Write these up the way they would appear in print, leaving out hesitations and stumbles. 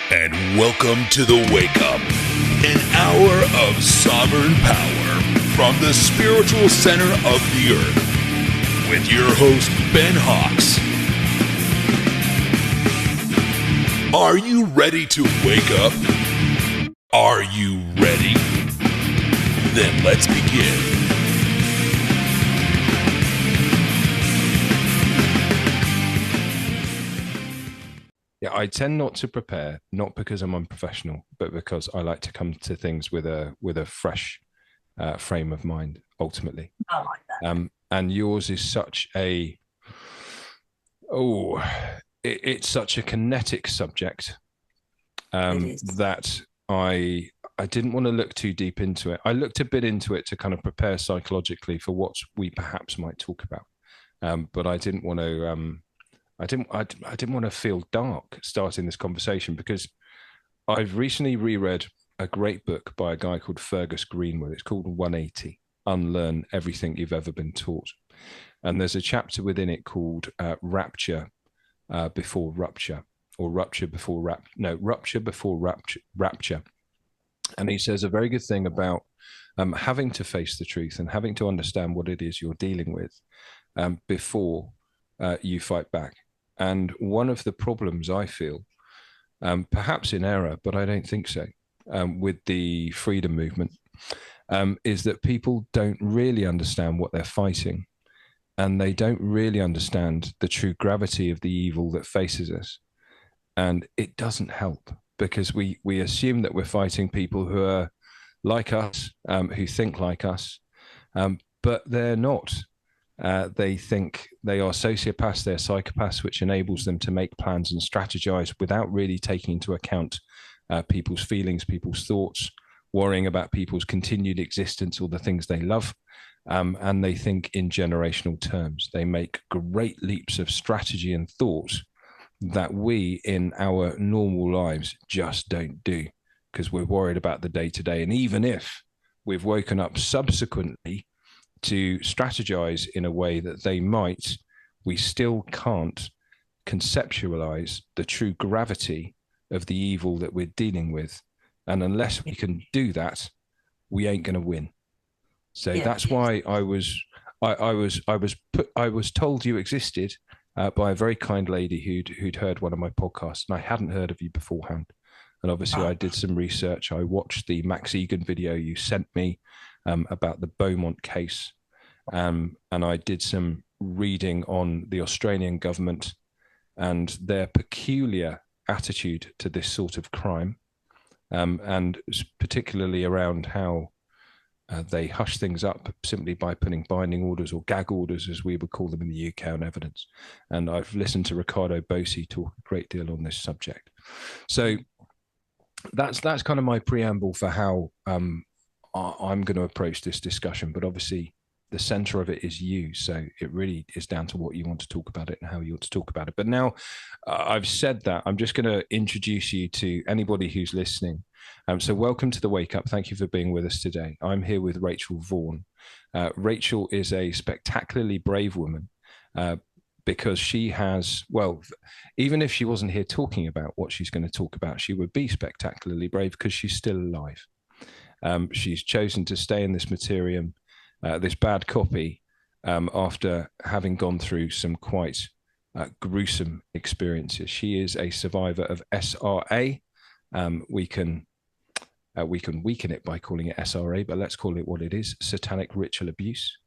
And welcome to the Wake Up, an hour of sovereign power from the spiritual center of the earth, with your host, Ben Hawks. Are you ready to wake up? Are you ready? Then let's begin. Yeah, I tend not to prepare, not because I'm unprofessional, but because I like to come to things with a fresh frame of mind. Ultimately, I like that. And yours is such it's such a kinetic subject It is. that I didn't want to look too deep into it. I looked a bit into it to kind of prepare psychologically for what we perhaps might talk about, but I didn't want to. I didn't want to feel dark starting this conversation because I've recently reread a great book by a guy called Fergus Greenwood. It's called 180: Unlearn Everything You've Ever Been Taught. And there's a chapter within it called Rapture Before Rupture, or Rupture Before Rupture Before Rapture. And he says a very good thing about having to face the truth and having to understand what it is you're dealing with before you fight back. And one of the problems I feel, perhaps in error, but I don't think so, with the freedom movement, is that people don't really understand what they're fighting, and they don't really understand the true gravity of the evil that faces us. And it doesn't help because we assume that we're fighting people who are like us, who think like us, but they're not. They think they are sociopaths, they're psychopaths, which enables them to make plans and strategize without really taking into account people's feelings, people's thoughts, worrying about people's continued existence or the things they love. And they think in generational terms. They make great leaps of strategy and thought that we in our normal lives just don't do because we're worried about the day to day. And even if we've woken up subsequently to strategize in a way that they might, we still can't conceptualize the true gravity of the evil that we're dealing with. And unless we can do that, we ain't going to win. So that's why I was told you existed by a very kind lady who'd heard one of my podcasts, and I hadn't heard of you beforehand. And obviously, I did some research. I watched the Max Egan video you sent me about the Beaumont case, and I did some reading on the Australian government and their peculiar attitude to this sort of crime, and particularly around how they hush things up simply by putting binding orders or gag orders, as we would call them in the UK, on evidence. And I've listened to Ricardo Bosi talk a great deal on this subject. So that's kind of my preamble for how I'm going to approach this discussion. But obviously, the center of it is you. So it really is down to what you want to talk about it and how you want to talk about it. But now I've said that, I'm just going to introduce you to anybody who's listening. So welcome to the Wake Up. Thank you for being with us today. I'm here with Rachel Vaughan. Rachel is a spectacularly brave woman because she has, well, even if she wasn't here talking about what she's going to talk about, she would be spectacularly brave because she's still alive. She's chosen to stay in this materium, this bad copy, after having gone through some quite gruesome experiences. She is a survivor of SRA. We can weaken it by calling it SRA, but let's call it what it is: Satanic Ritual Abuse.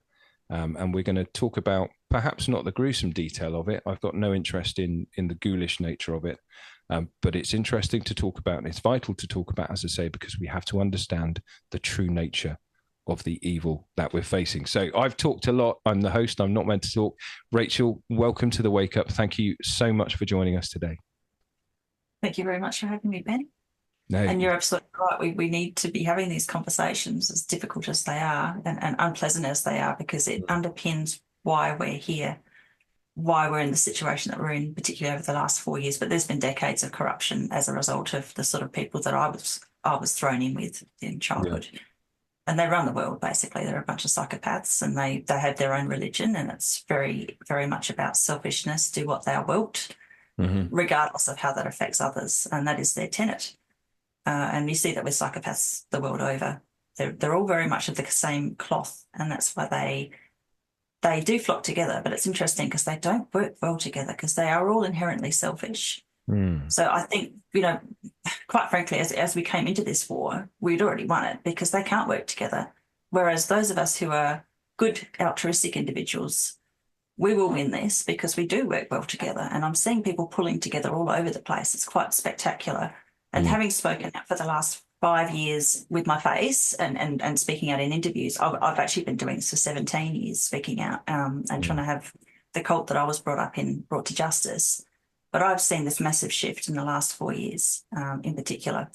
And we're going to talk about perhaps not the gruesome detail of it. I've got no interest in the ghoulish nature of it, but it's interesting to talk about, and it's vital to talk about, as I say, because we have to understand the true nature of the evil that we're facing. So I've talked a lot. I'm the host. I'm not meant to talk. Rachel, welcome to the Wake Up. Thank you so much for joining us today. Thank you very much for having me, Ben. No, and you're absolutely right. We need to be having these conversations, as difficult as they are and unpleasant as they are, because it underpins why we're here, why we're in the situation that we're in, particularly over the last 4 years. But there's been decades of corruption as a result of the sort of people that I was thrown in with in childhood. Yeah. And they run the world, basically. They're a bunch of psychopaths, and they have their own religion, and it's very, very much about selfishness, do what thou wilt. regardless of how that affects others. And that is their tenet. And you see that with psychopaths the world over. They're all very much of the same cloth, and that's why they do flock together. But it's interesting because they don't work well together because they are all inherently selfish. So I think, quite frankly, as we came into this war, we'd already won it because they can't work together. Whereas those of us who are good altruistic individuals, we will win this because we do work well together. And I'm seeing people pulling together all over the place. It's quite spectacular. And having spoken out for the last 5 years with my face and speaking out in interviews, I've actually been doing this for 17 years, speaking out and trying to have the cult that I was brought up in brought to justice. But I've seen this massive shift in the last 4 years, in particular,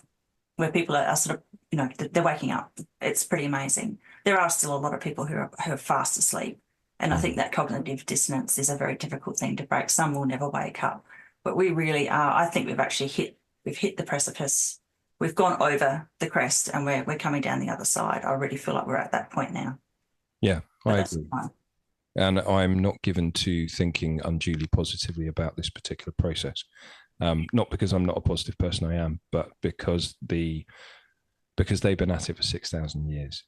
where people are sort of, they're waking up. It's pretty amazing. There are still a lot of people who are fast asleep. And I think that cognitive dissonance is a very difficult thing to break. Some will never wake up. But we really are. I think we've actually hit the precipice. We've gone over the crest and we're coming down the other side. I really feel like we're at that point now. Yeah, But I that's agree. fine. And I'm not given to thinking unduly positively about this particular process. Not because I'm not a positive person, I am, but because they've been at it for 6,000 years.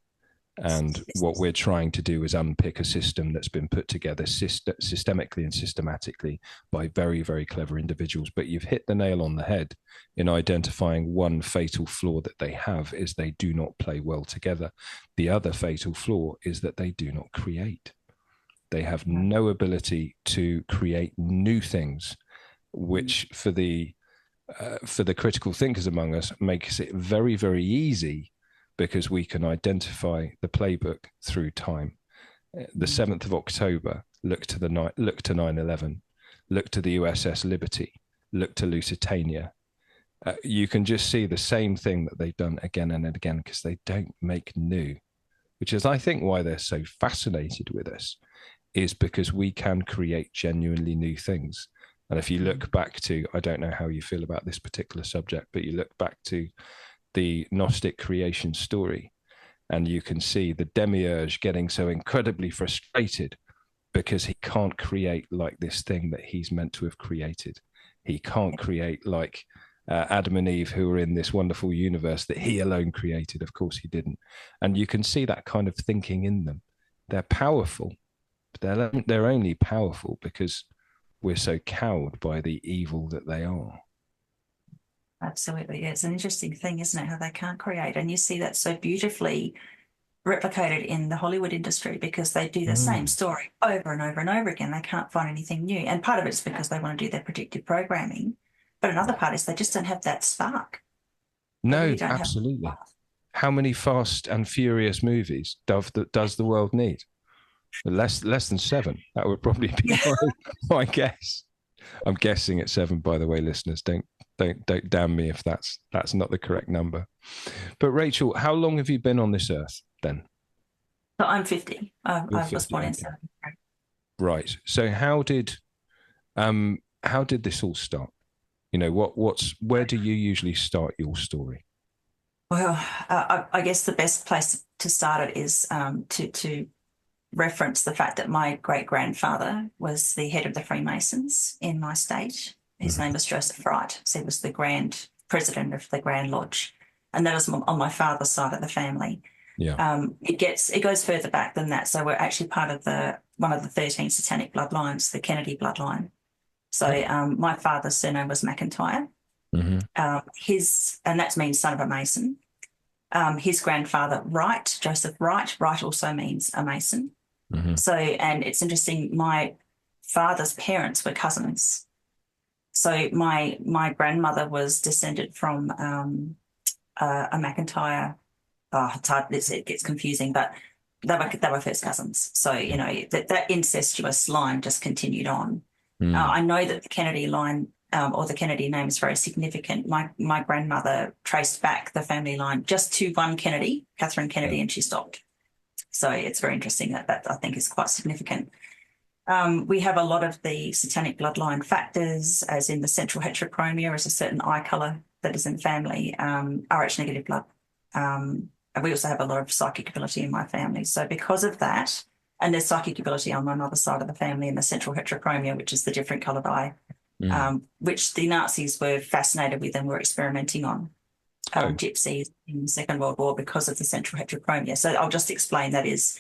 And what we're trying to do is unpick a system that's been put together systemically and systematically by very, very clever individuals. But you've hit the nail on the head in identifying one fatal flaw that they have is they do not play well together. The other fatal flaw is that they do not create. They have no ability to create new things, which for the critical thinkers among us makes it very, very easy because we can identify the playbook through time. The 7th of October, look to 9/11, look to the USS Liberty, look to Lusitania. You can just see the same thing that they've done again and again because they don't make new, which is, I think, why they're so fascinated with us, is because we can create genuinely new things. And if you look back to, I don't know how you feel about this particular subject, but you look back to the Gnostic creation story, and you can see the demiurge getting so incredibly frustrated because he can't create like this thing that he's meant to have created. He can't create like Adam and Eve, who are in this wonderful universe that he alone created. Of course he didn't. And you can see that kind of thinking in them. They're powerful, but they're only powerful because we're so cowed by the evil that they are. Absolutely. Yeah, it's an interesting thing, isn't it, how they can't create. And you see that so beautifully replicated in the Hollywood industry because they do the same story over and over and over again. They can't find anything new. And part of it's because they want to do their predictive programming. But another part is they just don't have that spark. No, really don't absolutely. have How many Fast and Furious movies does the world need? Less than 7. That would probably be my guess. I'm guessing at 7, by the way, listeners. Don't damn me if that's not the correct number. But Rachel, how long have you been on this earth then? So I'm 50. I was 50, born in okay. 73. Right. So how did this all start? Where do you usually start your story? Well, I guess the best place to start it is to reference the fact that my great-grandfather was the head of the Freemasons in my state. His name was Joseph Wright. So he was the Grand President of the Grand Lodge. And that was on my father's side of the family. Yeah. It goes further back than that. So we're actually part of one of the 13 Satanic bloodlines, the Kennedy bloodline. So my father's surname was McIntyre. And that means son of a Mason. His grandfather, Wright, Joseph Wright also means a Mason. So, and it's interesting, my father's parents were cousins. So my grandmother was descended from a McIntyre. It's hard, it gets confusing, but they were first cousins. So, that incestuous line just continued on. I know that the Kennedy line or the Kennedy name is very significant. My grandmother traced back the family line just to one Kennedy, Catherine Kennedy, and she stopped. So it's very interesting that I think is quite significant. We have a lot of the satanic bloodline factors, as in the central heterochromia is a certain eye colour that is in the family, Rh negative blood. And we also have a lot of psychic ability in my family. So because of that, and there's psychic ability on my mother's side of the family in the central heterochromia, which is the different coloured eye which the Nazis were fascinated with and were experimenting on. Gypsies in the Second World War because of the central heterochromia. So I'll just explain that is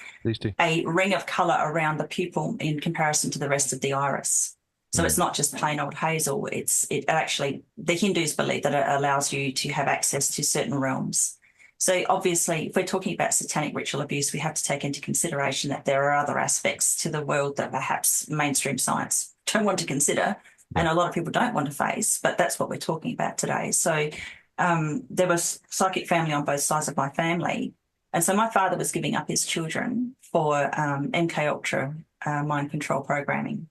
a ring of colour around the pupil in comparison to the rest of the iris. So it's not just plain old hazel. It actually, the Hindus believe that it allows you to have access to certain realms. So obviously, if we're talking about satanic ritual abuse, we have to take into consideration that there are other aspects to the world that perhaps mainstream science don't want to consider, and a lot of people don't want to face, but that's what we're talking about today. So there was psychic family on both sides of my family. And so my father was giving up his children for MK Ultra mind control programming.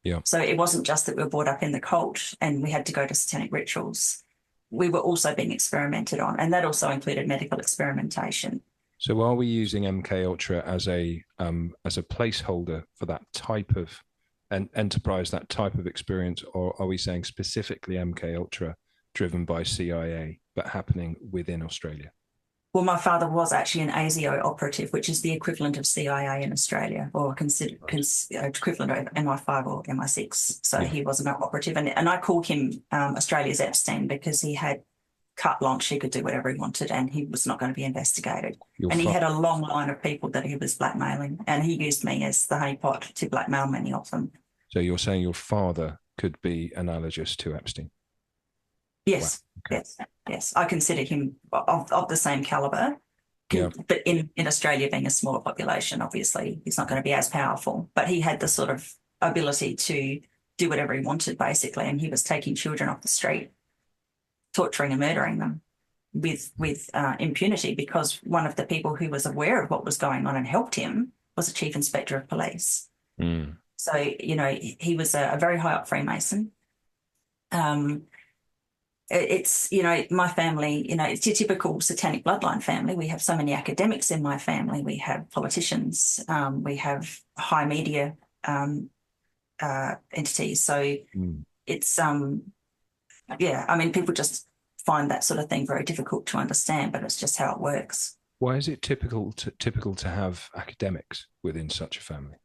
Yeah. So it wasn't just that we were brought up in the cult and we had to go to satanic rituals. We were also being experimented on, and that also included medical experimentation. So are we using MK Ultra as a placeholder for that type of enterprise, that type of experience, or are we saying specifically MK Ultra driven by CIA, but happening within Australia? Well, my father was actually an ASIO operative, which is the equivalent of CIA in Australia, or equivalent of MI5 or MI6. So he was an operative. And I call him Australia's Epstein because he had carte blanche. He could do whatever he wanted and he was not going to be investigated. He had a long line of people that he was blackmailing, and he used me as the honeypot to blackmail many of them. So you're saying your father could be analogous to Epstein? Yes, wow. Okay. Yes. I consider him of the same calibre. But in Australia, being a smaller population, obviously, he's not going to be as powerful. But he had the sort of ability to do whatever he wanted, basically. And he was taking children off the street, torturing and murdering them with impunity, because one of the people who was aware of what was going on and helped him was a chief inspector of police. So, he was a very high-up Freemason. It's, my family, it's your typical satanic bloodline family. We have so many academics in my family. We have politicians. We have high media entities. So it's, people just find that sort of thing very difficult to understand, but it's just how it works. Why is it typical to have academics within such a family?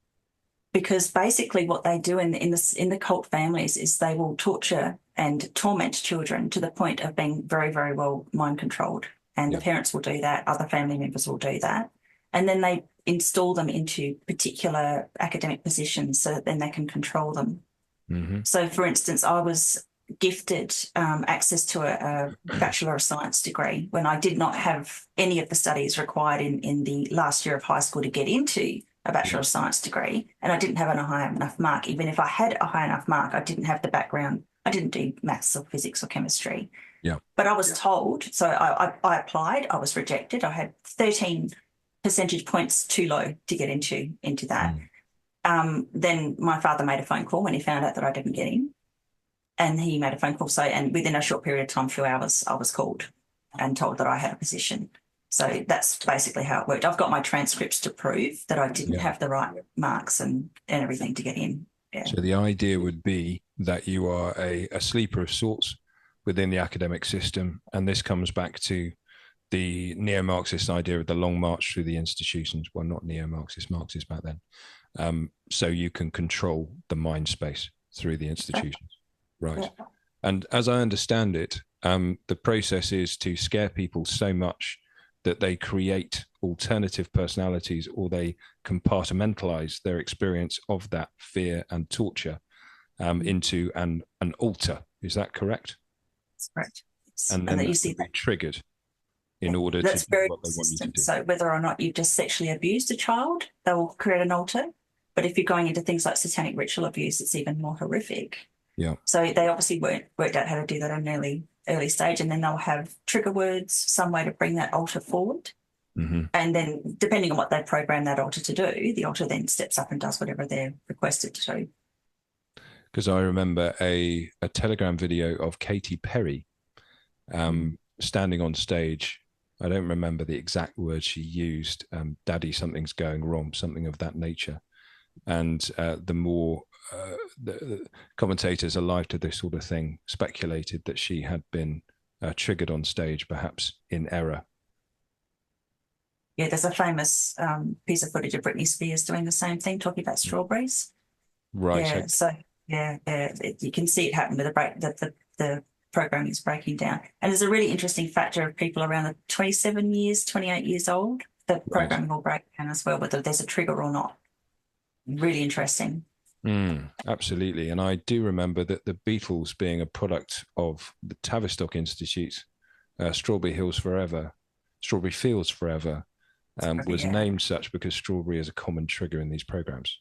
Because basically what they do in the cult families is they will torture and torment children to the point of being very, very well mind controlled. And the parents will do that, other family members will do that. And then they install them into particular academic positions so that then they can control them. So, for instance, I was gifted access to a Bachelor of Science degree when I did not have any of the studies required in the last year of high school to get into a Bachelor of Science degree, and I didn't have a high enough mark. Even if I had a high enough mark, I didn't have the background. I didn't do maths or physics or chemistry. But I was told, so I applied, I was rejected. I had 13 percentage points too low to get into that. Then my father made a phone call when he found out that I didn't get in, and he made a phone call. And within a short period of time, 2 hours, I was called and told that I had a position. So that's basically how it worked. I've got my transcripts to prove that I didn't have the right marks and everything to get in. So the idea would be that you are a sleeper of sorts within the academic system, and this comes back to the neo-Marxist idea of the long march through the institutions. Well, not neo-Marxist, Marxist back then. So you can control the mind space through the institutions. Right. And as I understand it, the process is to scare people so much that they create alternative personalities, or they compartmentalize their experience of that fear and torture into an altar. Is that correct? That's correct. And then that you see that triggered in order to do what they want you to do. So whether or not you've just sexually abused a child, they will create an altar. But if you're going into things like satanic ritual abuse, it's even more horrific. So they obviously worked out how to do that at an early stage, and then they'll have trigger words, some way to bring that altar forward. And then depending on what they program that altar to do, the altar then steps up and does whatever they're requested to do. Because I remember a Telegram video of Katy Perry standing on stage. I don't remember the exact words she used. Daddy, something's going wrong, something of that nature. And the commentators alive to this sort of thing speculated that she had been triggered on stage, perhaps in error. There's a famous piece of footage of Britney Spears doing the same thing, talking about strawberries. Right. So Yeah, you can see it happen with the program is breaking down. And there's a really interesting factor of people around the 27 years, 28 years old. The program will break down as well, whether there's a trigger or not. Really interesting. Absolutely. And I do remember that the Beatles being a product of the Tavistock Institute, Strawberry Fields Forever, was named such because strawberry is a common trigger in these programs.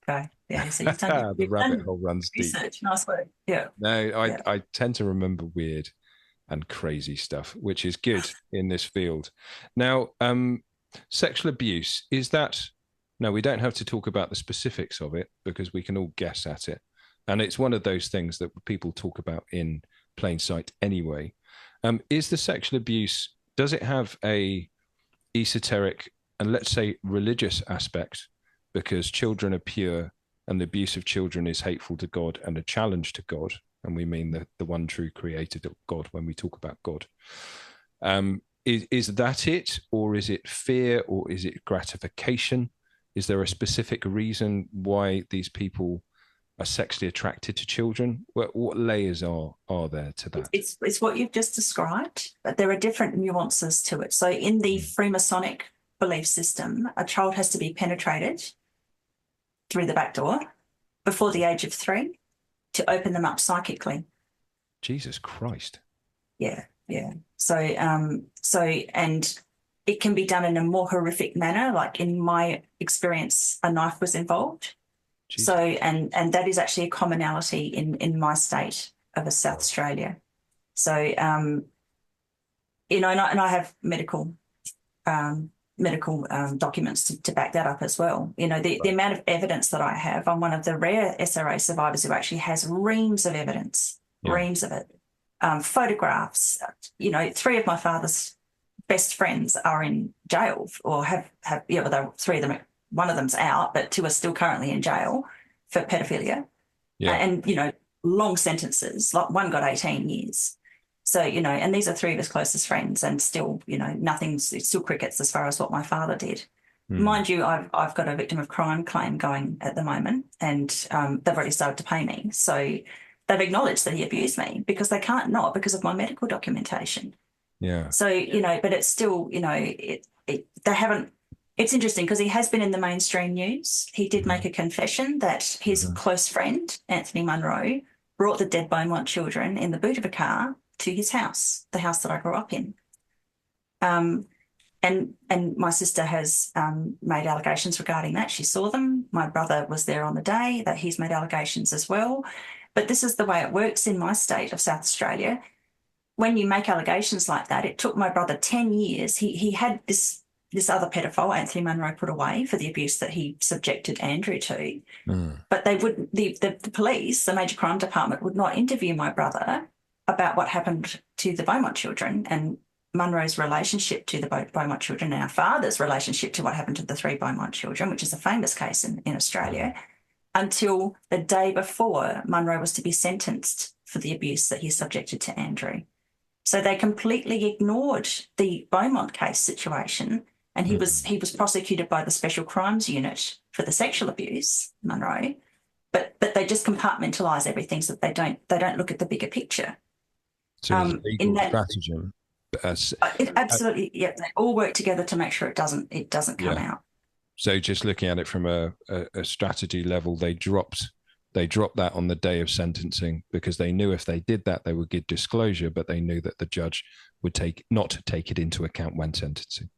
Okay. Yeah. So you've done the rabbit hole runs research. deep. Nice work. Yeah. No, I tend to remember weird and crazy stuff, which is good in this field. Now, sexual abuse, is that... No, we don't have to talk about the specifics of it because we can all guess at it. And it's one of those things that people talk about in plain sight anyway. Is the sexual abuse, does it have a esoteric and, let's say, religious aspect, because children are pure and the abuse of children is hateful to God and a challenge to God? And we mean the one true creator God when we talk about God. Is that it, or is it fear, or is it gratification? Is there a specific reason why these people are sexually attracted to children? What layers are there to that? It's what you've just described, but there are different nuances to it. So in the Freemasonic belief system, a child has to be penetrated through the back door before the age of 3 to open them up psychically. Jesus Christ. Yeah. So and it can be done in a more horrific manner. Like in my experience, a knife was involved. Jesus. So, and that is actually a commonality in my state of South Australia. So, and I have medical documents to back that up as well. The amount of evidence that I have, I'm one of the rare SRA survivors who actually has reams of evidence, reams of it. Photographs, 3 of my father's best friends are in jail or have 3 of them, one of them's out, but 2 are still currently in jail for pedophilia. And long sentences, like one got 18 years. So and these are 3 of his closest friends, and still it's still crickets as far as what my father did. Mind you, I've got a victim of crime claim going at the moment, and they've already started to pay me. So they've acknowledged that he abused me because they can't not because of my medical documentation. Yeah. So, but it's still, they haven't, it's interesting because he has been in the mainstream news. He did make a confession that his close friend, Anthony Munro, brought the dead Beaumont children in the boot of a car to his house, the house that I grew up in. And my sister has made allegations regarding that. She saw them. My brother was there on the day that he's made allegations as well. But this is the way it works in my state of South Australia. When you make allegations like that, it took my brother 10 years. He had this other pedophile, Anthony Munro, put away for the abuse that he subjected Andrew to. But they wouldn't, the police, the Major Crime Department, would not interview my brother about what happened to the Beaumont children and Munro's relationship to the Beaumont children and our father's relationship to what happened to the 3 Beaumont children, which is a famous case in Australia, until the day before Munro was to be sentenced for the abuse that he subjected to Andrew. So they completely ignored the Beaumont case situation, and he was prosecuted by the Special Crimes Unit for the sexual abuse, Munro, but they just compartmentalize everything so that they don't look at the bigger picture. So it's a legal stratagem. Absolutely, yeah. They all work together to make sure it doesn't come out. So just looking at it from a strategy level, they dropped that on the day of sentencing because they knew if they did that, they would give disclosure, but they knew that the judge would not take it into account when sentencing.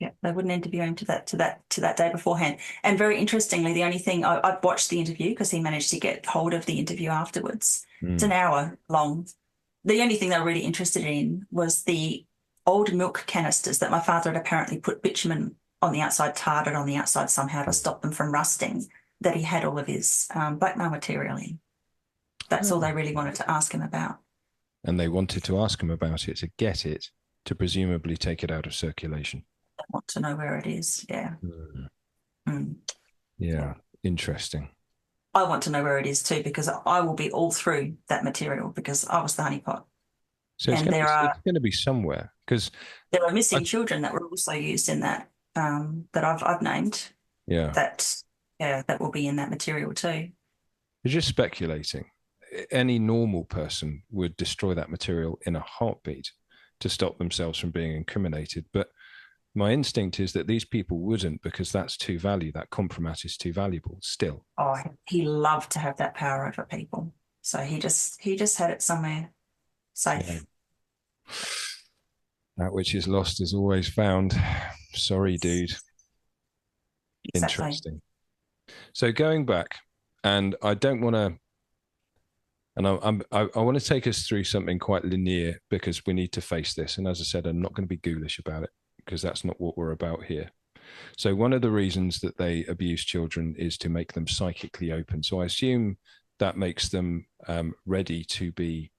Yeah, they wouldn't interview him to that day beforehand. And very interestingly, the only thing I've watched the interview because he managed to get hold of the interview afterwards. It's an hour long. The only thing they were really interested in was the old milk canisters that my father had apparently put bitumen on the outside, tarred it on the outside somehow to stop them from rusting, that he had all of his blackmail material in. That's all they really wanted to ask him about. And they wanted to ask him about it to get it, to presumably take it out of circulation. They want to know where it is, yeah. Yeah, interesting. I want to know where it is too because I will be all through that material because I was the honeypot. So it's going to be somewhere because there are missing children that were also used in that that I've named. Yeah. That that will be in that material too. You're just speculating. Any normal person would destroy that material in a heartbeat to stop themselves from being incriminated. But my instinct is that these people wouldn't, because that's too valuable. That compromat is too valuable still. Oh, he loved to have that power over people. So he just had it somewhere safe. Yeah. That which is lost is always found. Sorry, dude. Exactly. Interesting. So going back, and I don't want to, and I want to take us through something quite linear, because we need to face this. And as I said, I'm not going to be ghoulish about it, because that's not what we're about here. So one of the reasons that they abuse children is to make them psychically open. So I assume that makes them ready to be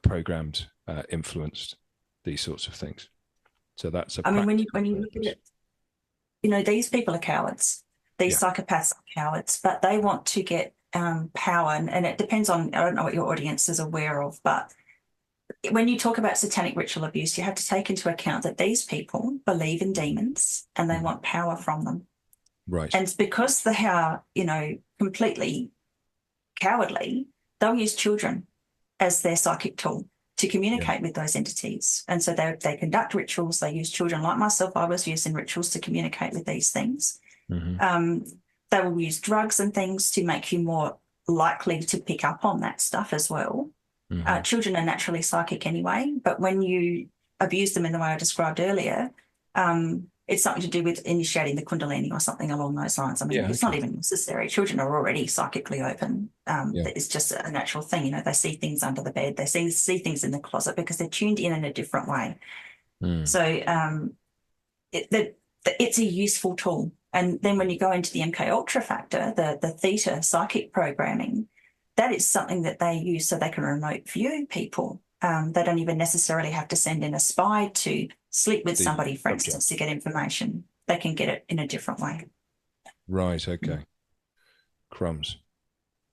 programmed, influenced, these sorts of things. So that's I mean, when you look at it, you know, these people are cowards. These psychopaths are cowards, but they want to get power. And it depends on, I don't know what your audience is aware of, but when you talk about satanic ritual abuse, you have to take into account that these people believe in demons and they want power from them. Right. And because they are, you know, completely cowardly, they'll use children as their psychic tool to communicate with those entities. And so they conduct rituals. They use children. Like myself, I was using rituals to communicate with these things. They will use drugs and things to make you more likely to pick up on that stuff as well. Children are naturally psychic anyway, but when you abuse them in the way I described earlier, it's something to do with initiating the Kundalini or something along those lines. I mean, it's not even necessary. Children are already psychically open. It's just a natural thing. You know, they see things under the bed. They see things in the closet because they're tuned in a different way. So it's a useful tool. And then when you go into the MK Ultra factor, the theta psychic programming, that is something that they use so they can remote view people. They don't even necessarily have to send in a spy to sleep with somebody, for instance, to get information. They can get it in a different way. Right, okay. Crumbs.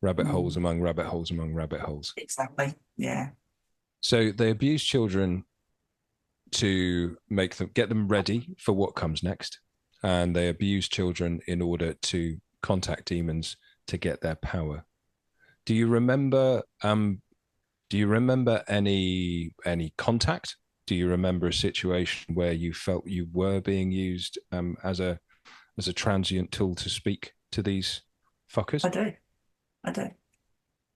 Rabbit holes among rabbit holes among rabbit holes. Exactly, yeah. So they abuse children to get them ready for what comes next. And they abuse children in order to contact demons to get their power. Do you remember any contact? Do you remember a situation where you felt you were being used as a transient tool to speak to these fuckers? I do.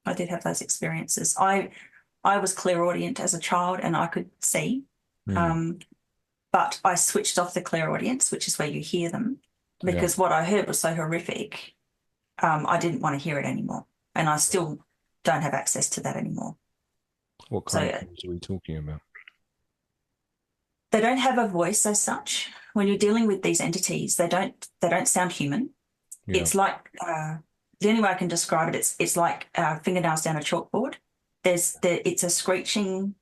I did have those experiences. I was clairaudient as a child and I could see. But I switched off the clairaudience, which is where you hear them, because what I heard was so horrific. I didn't want to hear it anymore. And I still don't have access to that anymore. What kind of things are we talking about? They don't have a voice as such. When you're dealing with these entities, they don't sound human. It's like the only way I can describe it, it's like fingernails down a chalkboard. It's a screeching,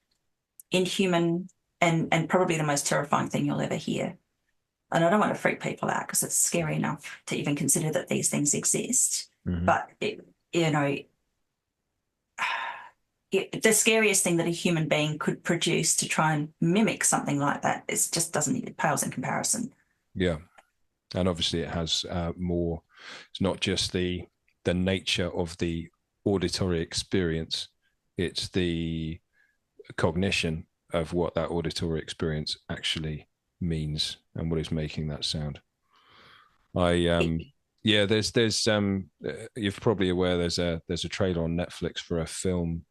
inhuman, and probably the most terrifying thing you'll ever hear. And I don't want to freak people out because it's scary enough to even consider that these things exist. But the scariest thing that a human being could produce to try and mimic something like that it pales in comparison. Yeah. And obviously it has more, it's not just the nature of the auditory experience, it's the cognition of what that auditory experience actually means and what is making that sound. There's you're probably aware there's a trailer on Netflix for a film,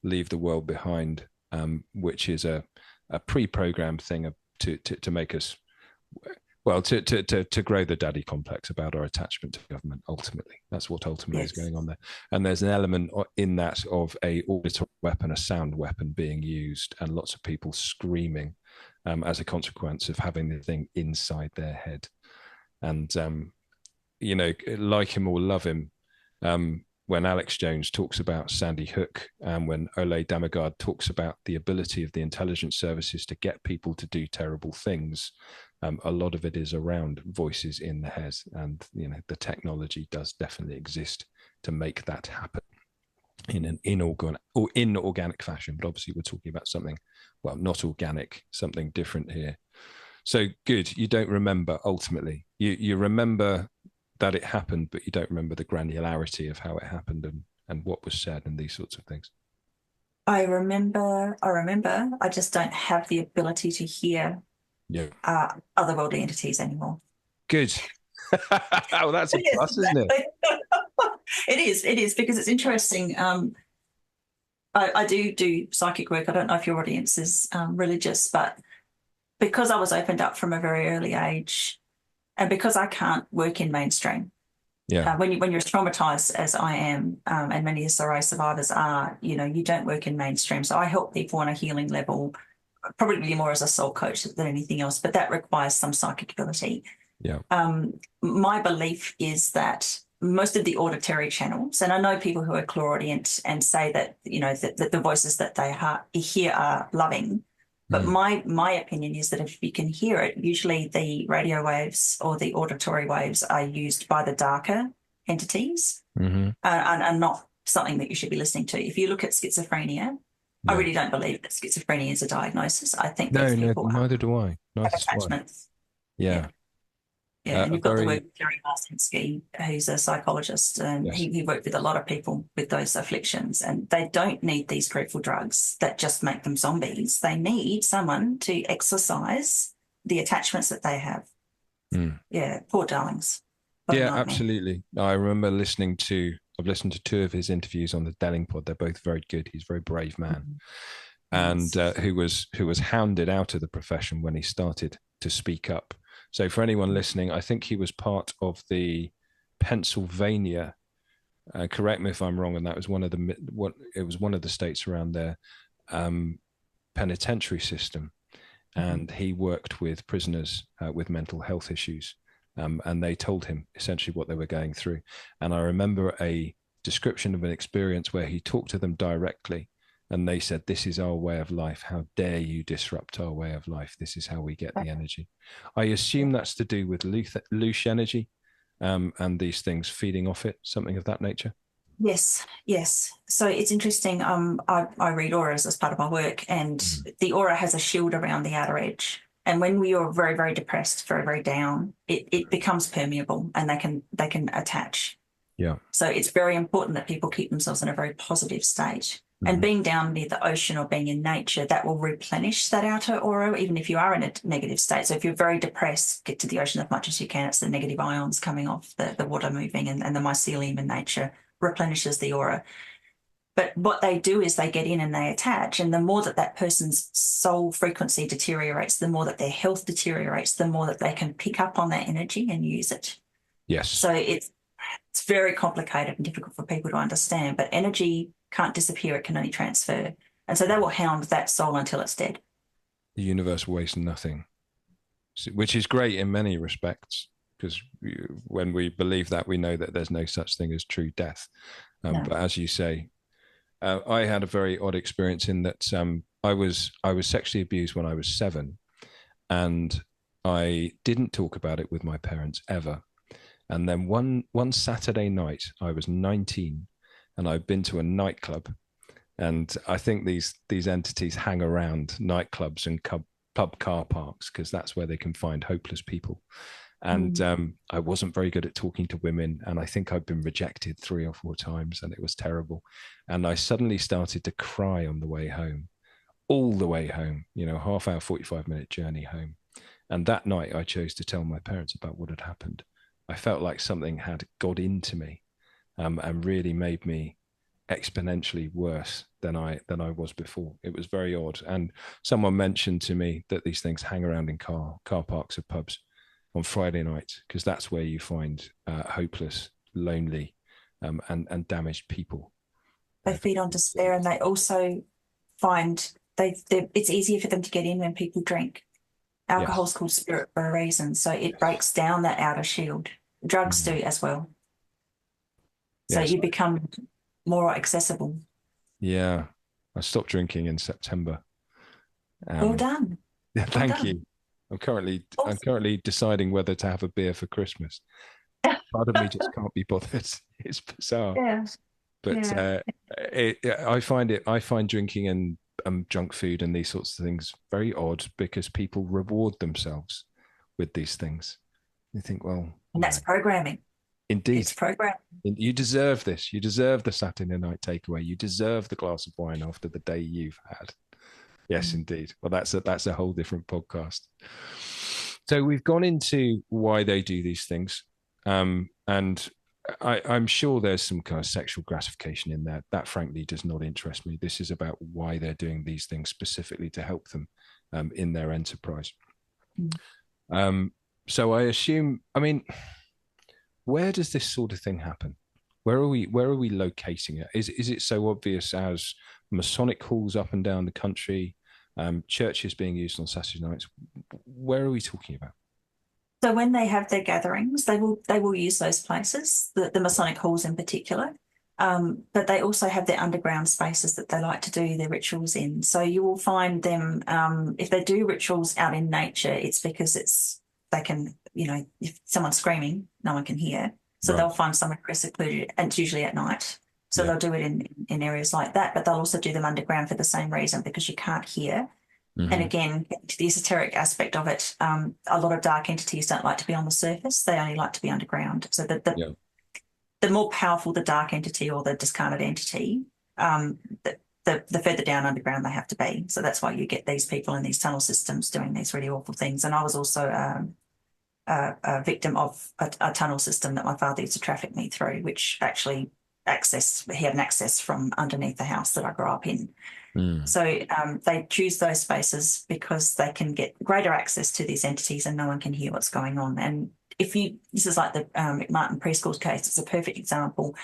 Leave the World Behind, which is a pre-programmed thing to make us, well, to grow the daddy complex about our attachment to government. Ultimately, that's what ultimately is going on there. And there's an element in that of a auditory weapon, a sound weapon being used, and lots of people screaming as a consequence of having the thing inside their head. And like him or love him, when Alex Jones talks about Sandy Hook and when Ole Damagard talks about the ability of the intelligence services to get people to do terrible things, a lot of it is around voices in the head. And, the technology does definitely exist to make that happen in an inorganic fashion. But obviously we're talking about something, well, not organic, something different here. So good. You don't remember ultimately. You remember that it happened, but you don't remember the granularity of how it happened and what was said and these sorts of things. I remember. I just don't have the ability to hear otherworldly entities anymore. Good. Oh, that's a plus, isn't it? It is because it's interesting. I do psychic work. I don't know if your audience is religious, but because I was opened up from a very early age, and because I can't work in mainstream, when you're as traumatized as I am, and many SRA survivors are, you don't work in mainstream. So I help people on a healing level, probably more as a soul coach than anything else, but that requires some psychic ability. Yeah. My belief is that most of the auditory channels, and I know people who are clairaudient and say that, that the voices that they hear are loving. But my opinion is that if you can hear it, usually the radio waves or the auditory waves are used by the darker entities and not something that you should be listening to. If you look at schizophrenia, I really don't believe that schizophrenia is a diagnosis. I think that people neither do I. have attachments. Yeah. Yeah, and you've got the work with Jerry Marcinski, who's a psychologist, and he worked with a lot of people with those afflictions, and they don't need these grateful drugs that just make them zombies. They need someone to exorcise the attachments that they have. Yeah, poor darlings. Yeah, absolutely. I remember I've listened to 2 of his interviews on the Delling Pod. They're both very good. He's a very brave man, and who was hounded out of the profession when he started to speak up. So for anyone listening, I think he was part of the Pennsylvania. Correct me if I'm wrong, and that was one of the states around their penitentiary system, and he worked with prisoners with mental health issues, and they told him essentially what they were going through. And I remember a description of an experience where he talked to them directly. And they said, "This is our way of life. How dare you disrupt our way of life? This is how we get the energy." I assume that's to do with loose energy and these things feeding off it, something of that nature. Yes. So it's interesting. I read auras as part of my work, and the aura has a shield around the outer edge. And when we are very, very depressed, very, very down, it becomes permeable, and they can attach. Yeah. So it's very important that people keep themselves in a very positive state. And being down near the ocean or being in nature, that will replenish that outer aura, even if you are in a negative state. So if you're very depressed, get to the ocean as much as you can. It's the negative ions coming off the water moving, and the mycelium in nature replenishes the aura. But what they do is they get in and they attach. And the more that person's soul frequency deteriorates, the more that their health deteriorates, the more that they can pick up on that energy and use it. Yes. So it's very complicated and difficult for people to understand. But energy can't disappear, it can only transfer. And so they will hound that soul until it's dead. The universe wastes nothing, which is great in many respects, because when we believe that, we know that there's no such thing as true death. But as you say, I had a very odd experience in that I was sexually abused when I was 7, and I didn't talk about it with my parents ever. And then one Saturday night, I was 19, and I'd been to a nightclub, and I think these entities hang around nightclubs and pub car parks because that's where they can find hopeless people. And I wasn't very good at talking to women, and I think I'd been rejected 3 or 4 times, and it was terrible. And I suddenly started to cry on the way home, all the way home, half hour, 45-minute journey home. And that night I chose to tell my parents about what had happened. I felt like something had got into me. And really made me exponentially worse than I was before. It was very odd. And someone mentioned to me that these things hang around in car parks of pubs on Friday nights, because that's where you find hopeless, lonely, and damaged people. They feed on despair, and they also find it's easier for them to get in when people drink. Alcohol's called spirit for a reason, so it breaks down that outer shield. Drugs do as well. So you become more accessible. Yeah. I stopped drinking in September. Well done. Yeah, thank you. I'm currently deciding whether to have a beer for Christmas. Part of me just can't be bothered. It's bizarre. Yeah. But I find drinking and junk food and these sorts of things very odd, because people reward themselves with these things. You think, well, and that's programming. Indeed. It's programmed. You deserve this. You deserve the Saturday night takeaway. You deserve the glass of wine after the day you've had. Yes, indeed. Well, that's a whole different podcast. So we've gone into why they do these things. And I'm sure there's some kind of sexual gratification in there. That frankly does not interest me. This is about why they're doing these things specifically to help them in their enterprise. So I assume, I mean, where does this sort of thing happen? Where are we locating it? Is it so obvious as Masonic halls up and down the country, churches being used on Saturday nights? Where are we talking about? So when they have their gatherings, they will use those places, the Masonic halls in particular. But they also have their underground spaces that they like to do their rituals in. So you will find them, if they do rituals out in nature, it's because they can, if someone's screaming, no one can hear. So They'll find somewhere very secluded, and it's usually at night. So they'll do it in areas like that, but they'll also do them underground for the same reason, because you can't hear. Mm-hmm. And again, to the esoteric aspect of it, a lot of dark entities don't like to be on the surface. They only like to be underground. So the more powerful the dark entity or the discarnate entity, the further down underground they have to be. So that's why you get these people in these tunnel systems doing these really awful things. And I was also a victim of a tunnel system that my father used to traffic me through, which actually he had an access from underneath the house that I grew up in. So they choose those spaces because they can get greater access to these entities and no one can hear what's going on. And this is like the McMartin preschool case, it's a perfect example.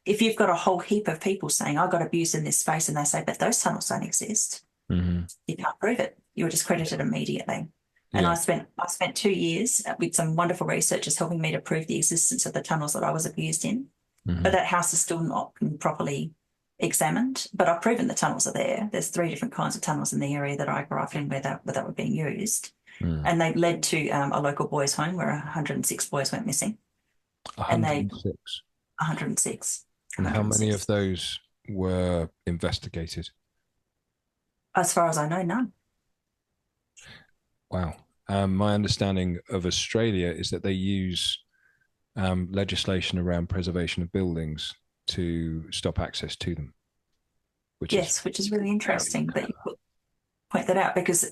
If you've got a whole heap of people saying, I got abused in this space, and they say, but those tunnels don't exist, you can't prove it. You're discredited immediately. And I spent 2 years with some wonderful researchers helping me to prove the existence of the tunnels that I was abused in. But that house is still not properly examined. But I've proven the tunnels are there. There's 3 different kinds of tunnels in the area that I grew up in where that were being used. And they led to a local boys' home where 106 boys went missing. 106? 106. And how many of those were investigated? As far as I know, none. Wow. My understanding of Australia is that they use legislation around preservation of buildings to stop access to them. Which is really interesting that you point that out, because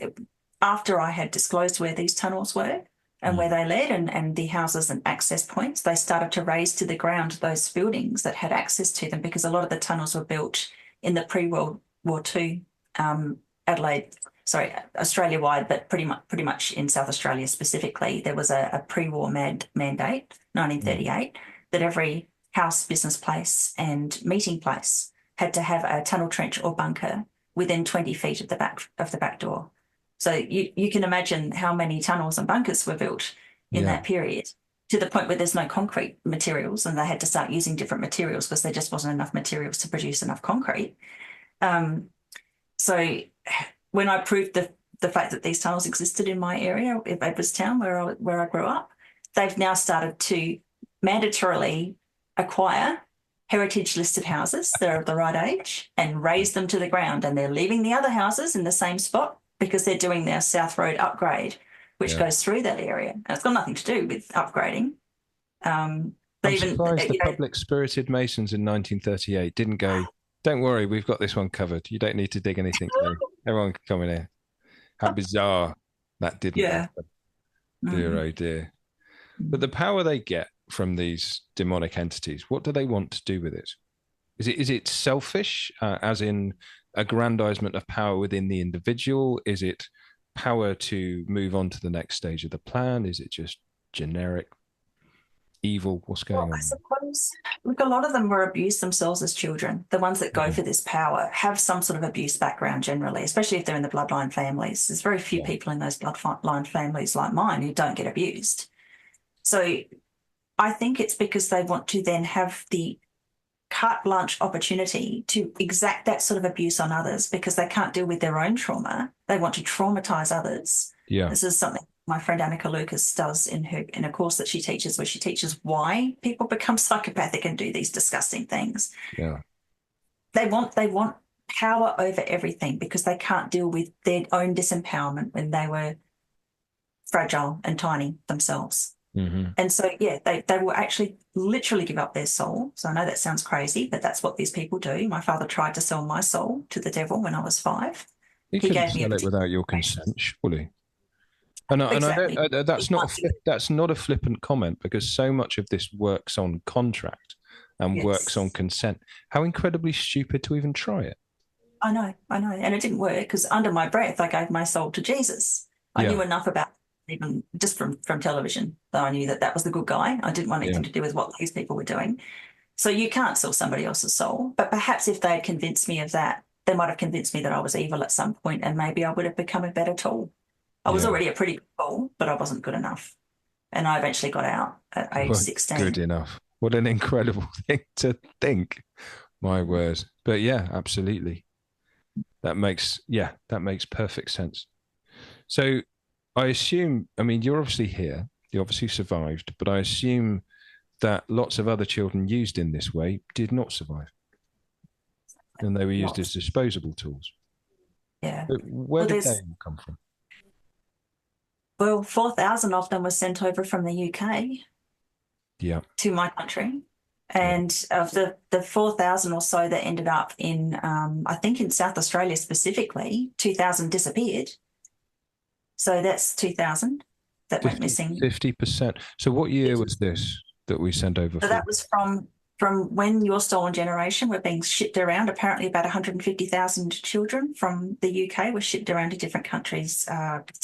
after I had disclosed where these tunnels were and where they led and the houses and access points, they started to raze to the ground those buildings that had access to them, because a lot of the tunnels were built in the pre-World War II Australia-wide, but pretty much in South Australia specifically, there was a pre-war mandate, 1938, that every house, business place and meeting place had to have a tunnel trench or bunker within 20 feet of the back door. So you can imagine how many tunnels and bunkers were built in that period, to the point where there's no concrete materials, and they had to start using different materials because there just wasn't enough materials to produce enough concrete. So when I proved the fact that these tunnels existed in my area, in Edwardstown, where I grew up, they've now started to mandatorily acquire heritage-listed houses that are of the right age and raise them to the ground, and they're leaving the other houses in the same spot because they're doing their South Road upgrade, which goes through that area. And it's got nothing to do with upgrading. I'm surprised the public-spirited Masons in 1938 didn't go, don't worry, we've got this one covered. You don't need to dig anything there. Everyone can come in here. How bizarre that didn't happen. Dear, oh dear. But the power they get from these demonic entities, what do they want to do with it? Is it selfish, as in aggrandizement of power within the individual? Is it power to move on to the next stage of the plan? Is it just generic evil? What's going on? I suppose, look, a lot of them were abused themselves as children. The ones that go for this power have some sort of abuse background generally, especially if they're in the bloodline families. There's very few people in those bloodline families like mine who don't get abused. So I think it's because they want to then have the carte blanche opportunity to exact that sort of abuse on others, because they can't deal with their own trauma. They want to traumatize others. Yeah. This is something my friend Annika Lucas does in a course that she teaches, where she teaches why people become psychopathic and do these disgusting things. Yeah. They want power over everything because they can't deal with their own disempowerment when they were fragile and tiny themselves. And so, yeah, they will actually literally give up their soul. So I know that sounds crazy, but that's what these people do. My father tried to sell my soul to the devil when I was 5. He He couldn't gave me a sell it particular without your consent, surely. And I exactly. don't. He That's not can't do it. that's not a flippant comment, because so much of this works on contract and works on Yes. consent. How incredibly stupid to even try it. I know. And it didn't work because under my breath, I gave my soul to Jesus. I Yeah, knew enough about even just from television that I knew that that was the good guy. I didn't want yeah. anything to do with what these people were doing. So you can't sell somebody else's soul. But perhaps if they'd convinced me of that, they might have convinced me that I was evil at some point and maybe I would have become a better tool. I was Yeah. already a pretty good tool, but I wasn't good enough. And I eventually got out at age Well, 16. good enough. What an incredible thing to think. My word. But yeah, absolutely. That makes perfect sense. So I assume, I mean, you're obviously here, you obviously survived, but I assume that lots of other children used in this way did not survive. And they were used as Lots. disposable tools. Yeah. But where Well, did they there's all come from? well, 4,000 of them were sent over from the UK Yeah. to my country. Yeah. And of the 4,000 or so that ended up in, I think in South Australia specifically, 2,000 disappeared. So that's 2,000 that went missing. 50%. So what year was this that we sent over So for? that was from when your stolen generation were being shipped around. Apparently, about 150,000 children from the UK were shipped around to different countries.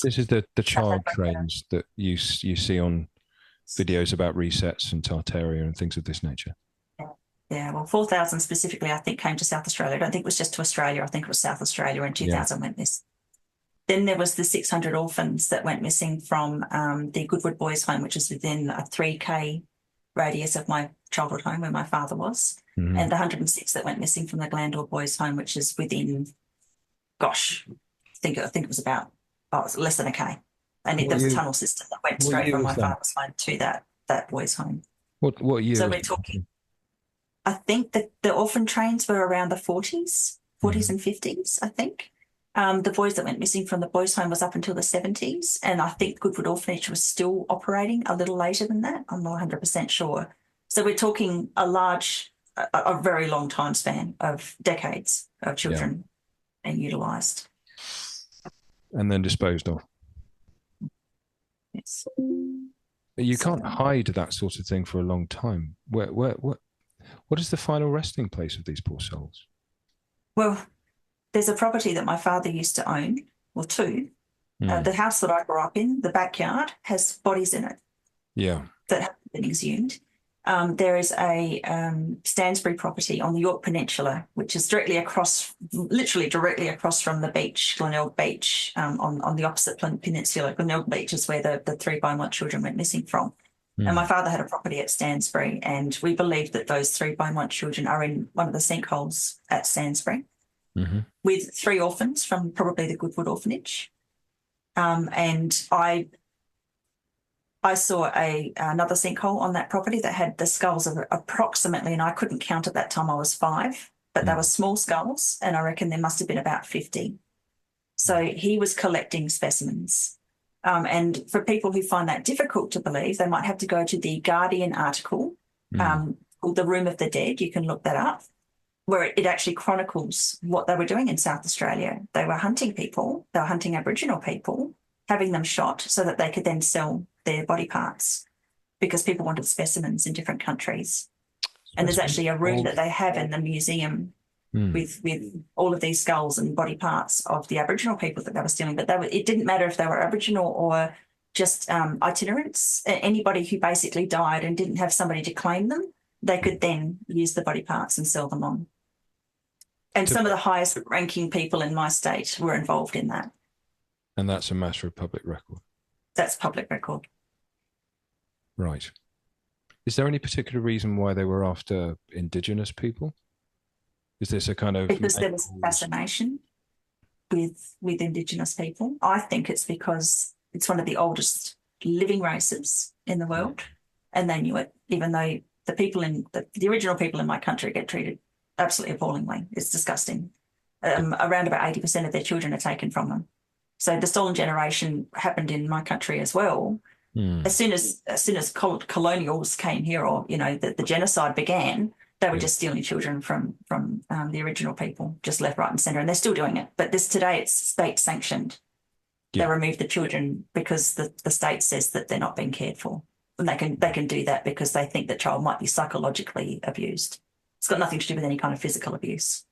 This is the South child Africa. trains that you see on videos about resets and Tartaria and things of this nature. Yeah, well, 4,000 specifically, I think, came to South Australia. I don't think it was just to Australia. I think it was South Australia, and 2,000 went missing. Then there was the 600 orphans that went missing from the Goodwood Boys' Home, which is within a 3K radius of my childhood home where my father was, and the 106 that went missing from the Glandore Boys' Home, which is within, gosh, I think it was about less than a K. And there was a tunnel system that went What straight year from my was that? father's home to that boys' home. What year So was we're talking, that? I think that the orphan trains were around the 40s and 50s, I think. The boys that went missing from the boys' home was up until the 70s. And I think Goodwood Orphanage was still operating a little later than that. I'm not 100% sure. So we're talking a very long time span of decades of children being utilised. And then disposed of. Yes. You can't hide that sort of thing for a long time. What is the final resting place of these poor souls? Well, there's a property that my father used to own, or two. The house that I grew up in, the backyard, has bodies in it. Yeah. That have been exhumed. There is a Stansbury property on the York Peninsula, which is literally directly across from the beach, Glenelg Beach, on the opposite peninsula. Glenelg Beach is where the 3 by 1 children went missing from. And my father had a property at Stansbury, and we believe that those 3 by 1 children are in one of the sinkholes at Stansbury with 3 orphans from probably the Goodwood Orphanage. And I saw another sinkhole on that property that had the skulls of approximately, and I couldn't count at that time, I was 5, but they were small skulls, and I reckon there must have been about 50. So he was collecting specimens. And for people who find that difficult to believe, they might have to go to the Guardian article called The Room of the Dead. You can look that up, where it actually chronicles what they were doing in South Australia. They were hunting people, they were hunting Aboriginal people, having them shot so that they could then sell their body parts because people wanted specimens in different countries. And there's actually a room that they have in the museum with all of these skulls and body parts of the Aboriginal people that they were stealing. But it didn't matter if they were Aboriginal or just itinerants. Anybody who basically died and didn't have somebody to claim them, they could then use the body parts and sell them on. And some of the highest ranking people in my state were involved in that. And that's a matter of public record. That's public record. Right. Is there any particular reason why they were after Indigenous people? Is this a kind of... Because there was fascination with Indigenous people. I think it's because it's one of the oldest living races in the world, and they knew it, even though the original people in my country get treated absolutely appallingly. It's disgusting. Around about 80% of their children are taken from them. So the stolen generation happened in my country as well. As soon as colonials came here, or the genocide began, they were just stealing children from the original people, just left, right, and centre, and they're still doing it. But today it's state sanctioned. They remove the children because the state says that they're not being cared for, and they can do that because they think the child might be psychologically abused. It's got nothing to do with any kind of physical abuse.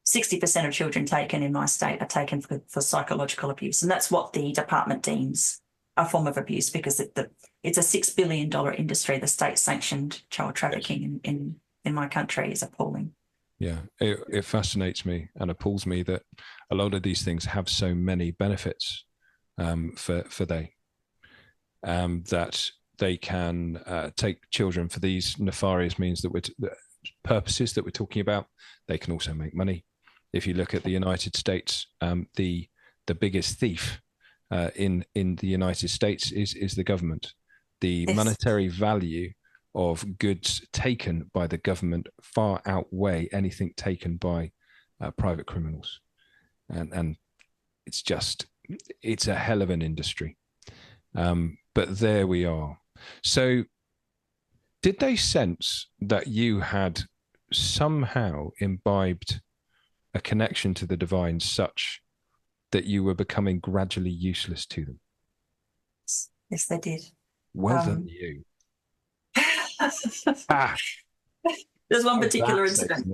60% of children taken in my state are taken for psychological abuse, and that's what the department deems a form of abuse, because it's a $6 billion industry. The state-sanctioned child trafficking in my country is appalling. Yeah, it fascinates me and appalls me that a lot of these things have so many benefits for that they can take children for these nefarious means purposes that we're talking about. They can also make money. If you look at the United States, the biggest thief in the United States is the government. The monetary value of goods taken by the government far outweigh anything taken by private criminals, and it's a hell of an industry. But there we are. So, did they sense that you had somehow imbibed a connection to the divine such that you were becoming gradually useless to them? Yes, they did. Well done, you. There's one particular incident.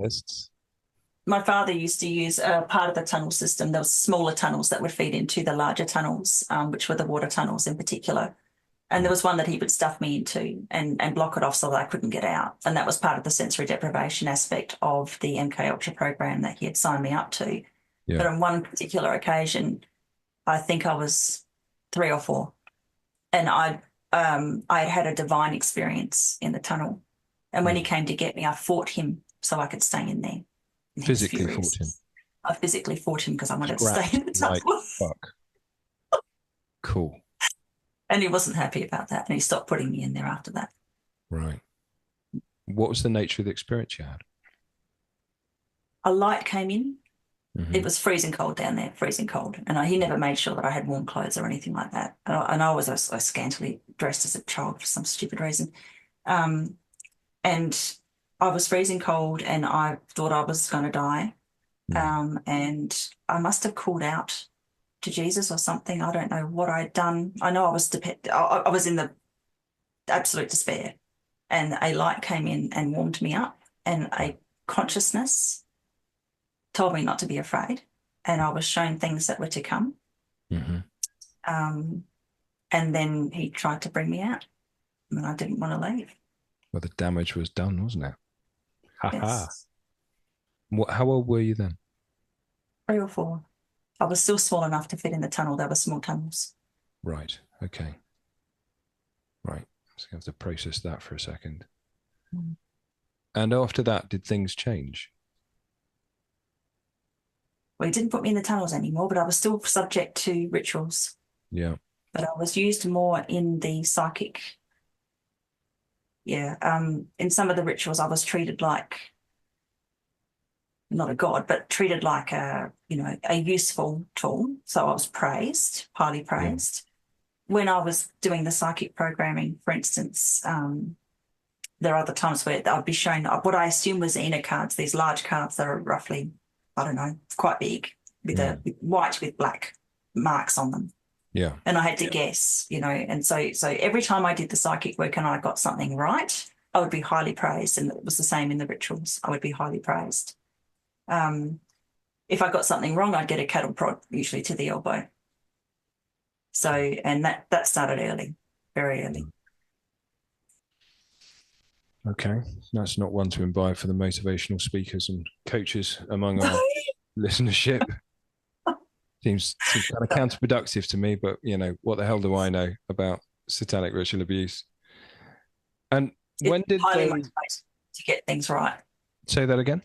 My father used to use part of the tunnel system. There were smaller tunnels that would feed into the larger tunnels, which were the water tunnels in particular. And there was one that he would stuff me into and block it off so that I couldn't get out. And that was part of the sensory deprivation aspect of the MK Ultra program that he had signed me up to. Yeah. But on one particular occasion, I think I was 3 or 4, and I had a divine experience in the tunnel. And when he came to get me, I fought him so I could stay in there. Physically fought him? I physically fought him because I wanted to stay in the tunnel. Like fuck. Cool. And he wasn't happy about that, and he stopped putting me in there after that. Right. What was the nature of the experience you had? A light came in. Mm-hmm. It was freezing cold down there, freezing cold. And he never made sure that I had warm clothes or anything like that. And I was so scantily dressed as a child for some stupid reason. And I was freezing cold, and I thought I was going to die. Mm-hmm. And I must have called out to Jesus or something. I don't know what I'd done. I know I was in the absolute despair, and a light came in and warmed me up, and a consciousness told me not to be afraid, and I was shown things that were to come. Mm-hmm. And then he tried to bring me out, and I didn't want to leave. Well, the damage was done, wasn't it? Yes. How old were you then? 3 or 4. I was still small enough to fit in the tunnel. There were small tunnels. Right. Okay. Right. So you have to process that for a second. Mm. And after that, did things change? Well, he didn't put me in the tunnels anymore, but I was still subject to rituals. Yeah. But I was used more in the psychic. Yeah. In some of the rituals, I was treated like, not a god, but treated like a useful tool. So I was praised, highly praised. Yeah. When I was doing the psychic programming, for instance, there are other times where I'd be shown what I assume was Ena cards, these large cards that are roughly, I don't know, quite big, with white with black marks on them. Yeah. And I had to guess, and so every time I did the psychic work and I got something right, I would be highly praised. And it was the same in the rituals. I would be highly praised. If I got something wrong, I'd get a cattle prod, usually to the elbow. So, and that started early, very early. Okay. That's not one to imbibe for the motivational speakers and coaches among our listenership. Seems kind of counterproductive to me, but what the hell do I know about satanic ritual abuse? And when did highly motivating to get things right? Say that again.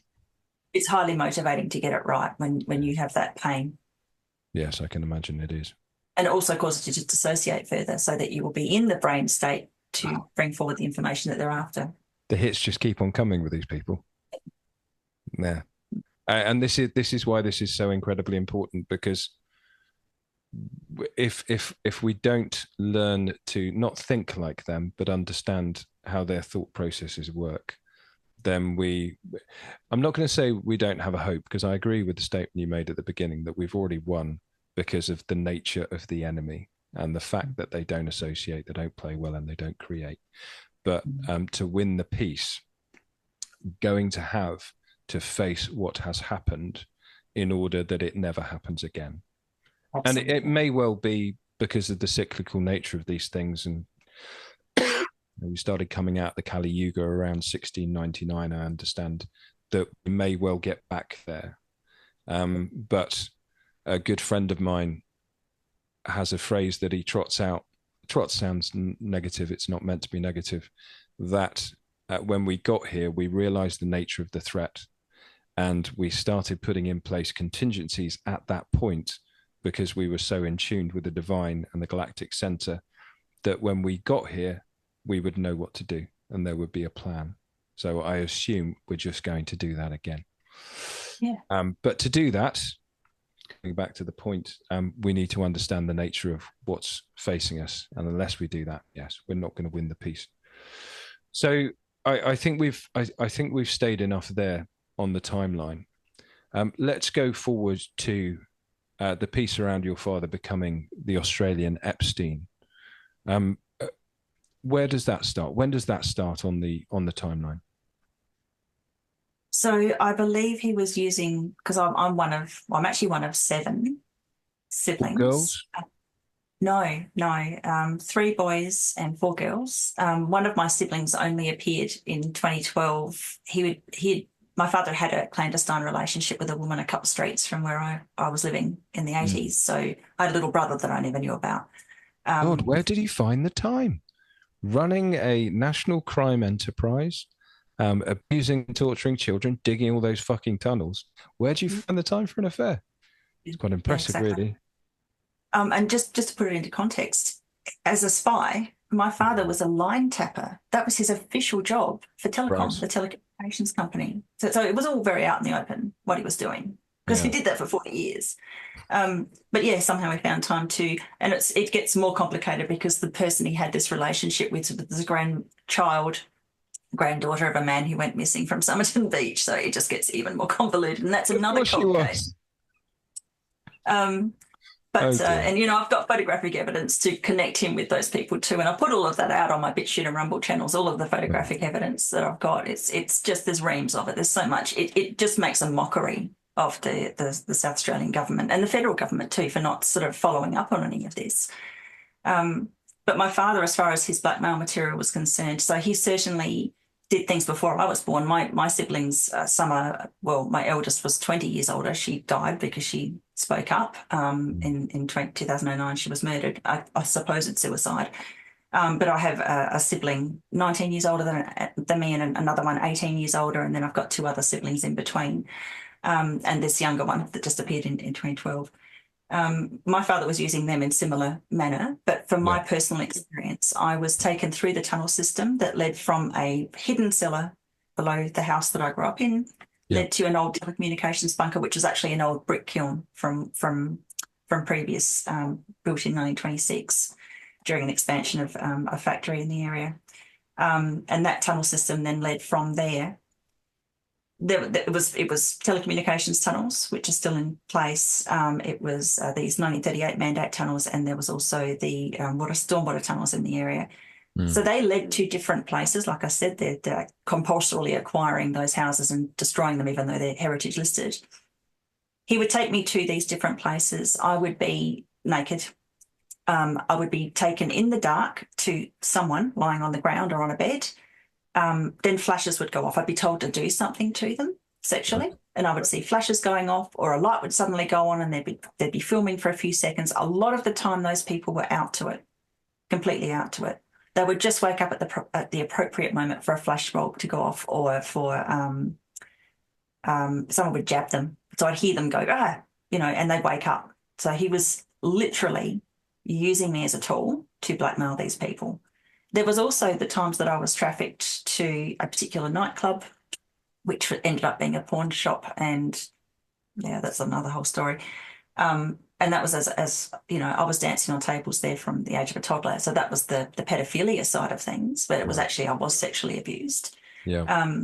It's highly motivating to get it right when you have that pain. Yes, I can imagine it is. And it also causes you to dissociate further so that you will be in the brain state to bring forward the information that they're after. The hits just keep on coming with these people. Yeah. And this is why this is so incredibly important, because if we don't learn to not think like them, but understand how their thought processes work, then I'm not going to say we don't have a hope, because I agree with the statement you made at the beginning that we've already won because of the nature of the enemy and the fact that they don't associate, they don't play well, and they don't create. But to win the peace, going to have to face what has happened in order that it never happens again. Absolutely. And it may well be because of the cyclical nature of these things. And we started coming out the Kali Yuga around 1699. I understand that we may well get back there. But a good friend of mine has a phrase that he trots out. Trot sounds negative. It's not meant to be negative. That when we got here, we realized the nature of the threat, and we started putting in place contingencies at that point, because we were so in tune with the divine and the galactic center that when we got here, we would know what to do and there would be a plan. So I assume we're just going to do that again. Yeah. But to do that, going back to the point, we need to understand the nature of what's facing us. And unless we do that, yes, we're not going to win the peace. So I think we've stayed enough there on the timeline. Let's go forward to the piece around your father becoming the Australian Epstein. Where does that start? When does that start on the timeline? So I believe he was using, because I'm actually one of 7 siblings. All girls? No. 3 boys and 4 girls. One of my siblings only appeared in 2012. My father had a clandestine relationship with a woman a couple of streets from where I was living in the 80s. So I had a little brother that I never knew about. God, where did he find the time? Running a national crime enterprise, abusing and torturing children, digging all those fucking tunnels. Where do you find the time for an affair? It's quite impressive, yeah, exactly. Really. And just to put it into context, as a spy, my father was a line tapper. That was his official job for Telecom, right, the telecommunications company. So it was all very out in the open what he was doing, because he did that for 40 years. But yeah, somehow we found time to, and it gets more complicated because the person he had this relationship with was a granddaughter of a man who went missing from Somerton Beach. So it just gets even more convoluted, and that's another cold case. And, I've got photographic evidence to connect him with those people too. And I put all of that out on my BitChute and Rumble channels, all of the photographic evidence that I've got. It's just, there's reams of it. There's so much. It just makes a mockery of the South Australian government and the federal government too for not sort of following up on any of this. But my father, as far as his blackmail material was concerned, so he certainly did things before I was born. My siblings, my eldest was 20 years older. She died because she spoke up. In 2009, she was murdered. I suppose it's suicide. But I have a sibling 19 years older than me and another one 18 years older, and then I've got 2 other siblings in between. And this younger one that just appeared in 2012. My father was using them in similar manner, but from my personal experience, I was taken through the tunnel system that led from a hidden cellar below the house that I grew up in, led to an old telecommunications bunker, which was actually an old brick kiln from previous, built in 1926 during an expansion of a factory in the area. And that tunnel system then led from there. It was telecommunications tunnels, which are still in place. It was these 1938 mandate tunnels, and there was also the stormwater tunnels in the area. So they led to different places. Like I said, they're compulsorily acquiring those houses and destroying them, even though they're heritage listed. He would take me to these different places. I would be naked. I would be taken in the dark to someone lying on the ground or on a bed. Then flashes would go off. I'd be told to do something to them sexually, and I would see flashes going off, or a light would suddenly go on and they'd be filming for a few seconds. A lot of the time those people were out to it, completely out to it. They would just wake up at the appropriate moment for a flash bulb to go off, or for someone would jab them. So I'd hear them go, and they'd wake up. So he was literally using me as a tool to blackmail these people. There was also the times that I was trafficked to a particular nightclub, which ended up being a pawn shop, and that's another whole story. And that was as you know, I was dancing on tables there from the age of a toddler. So that was the pedophilia side of things, but it was actually I was sexually abused. Yeah.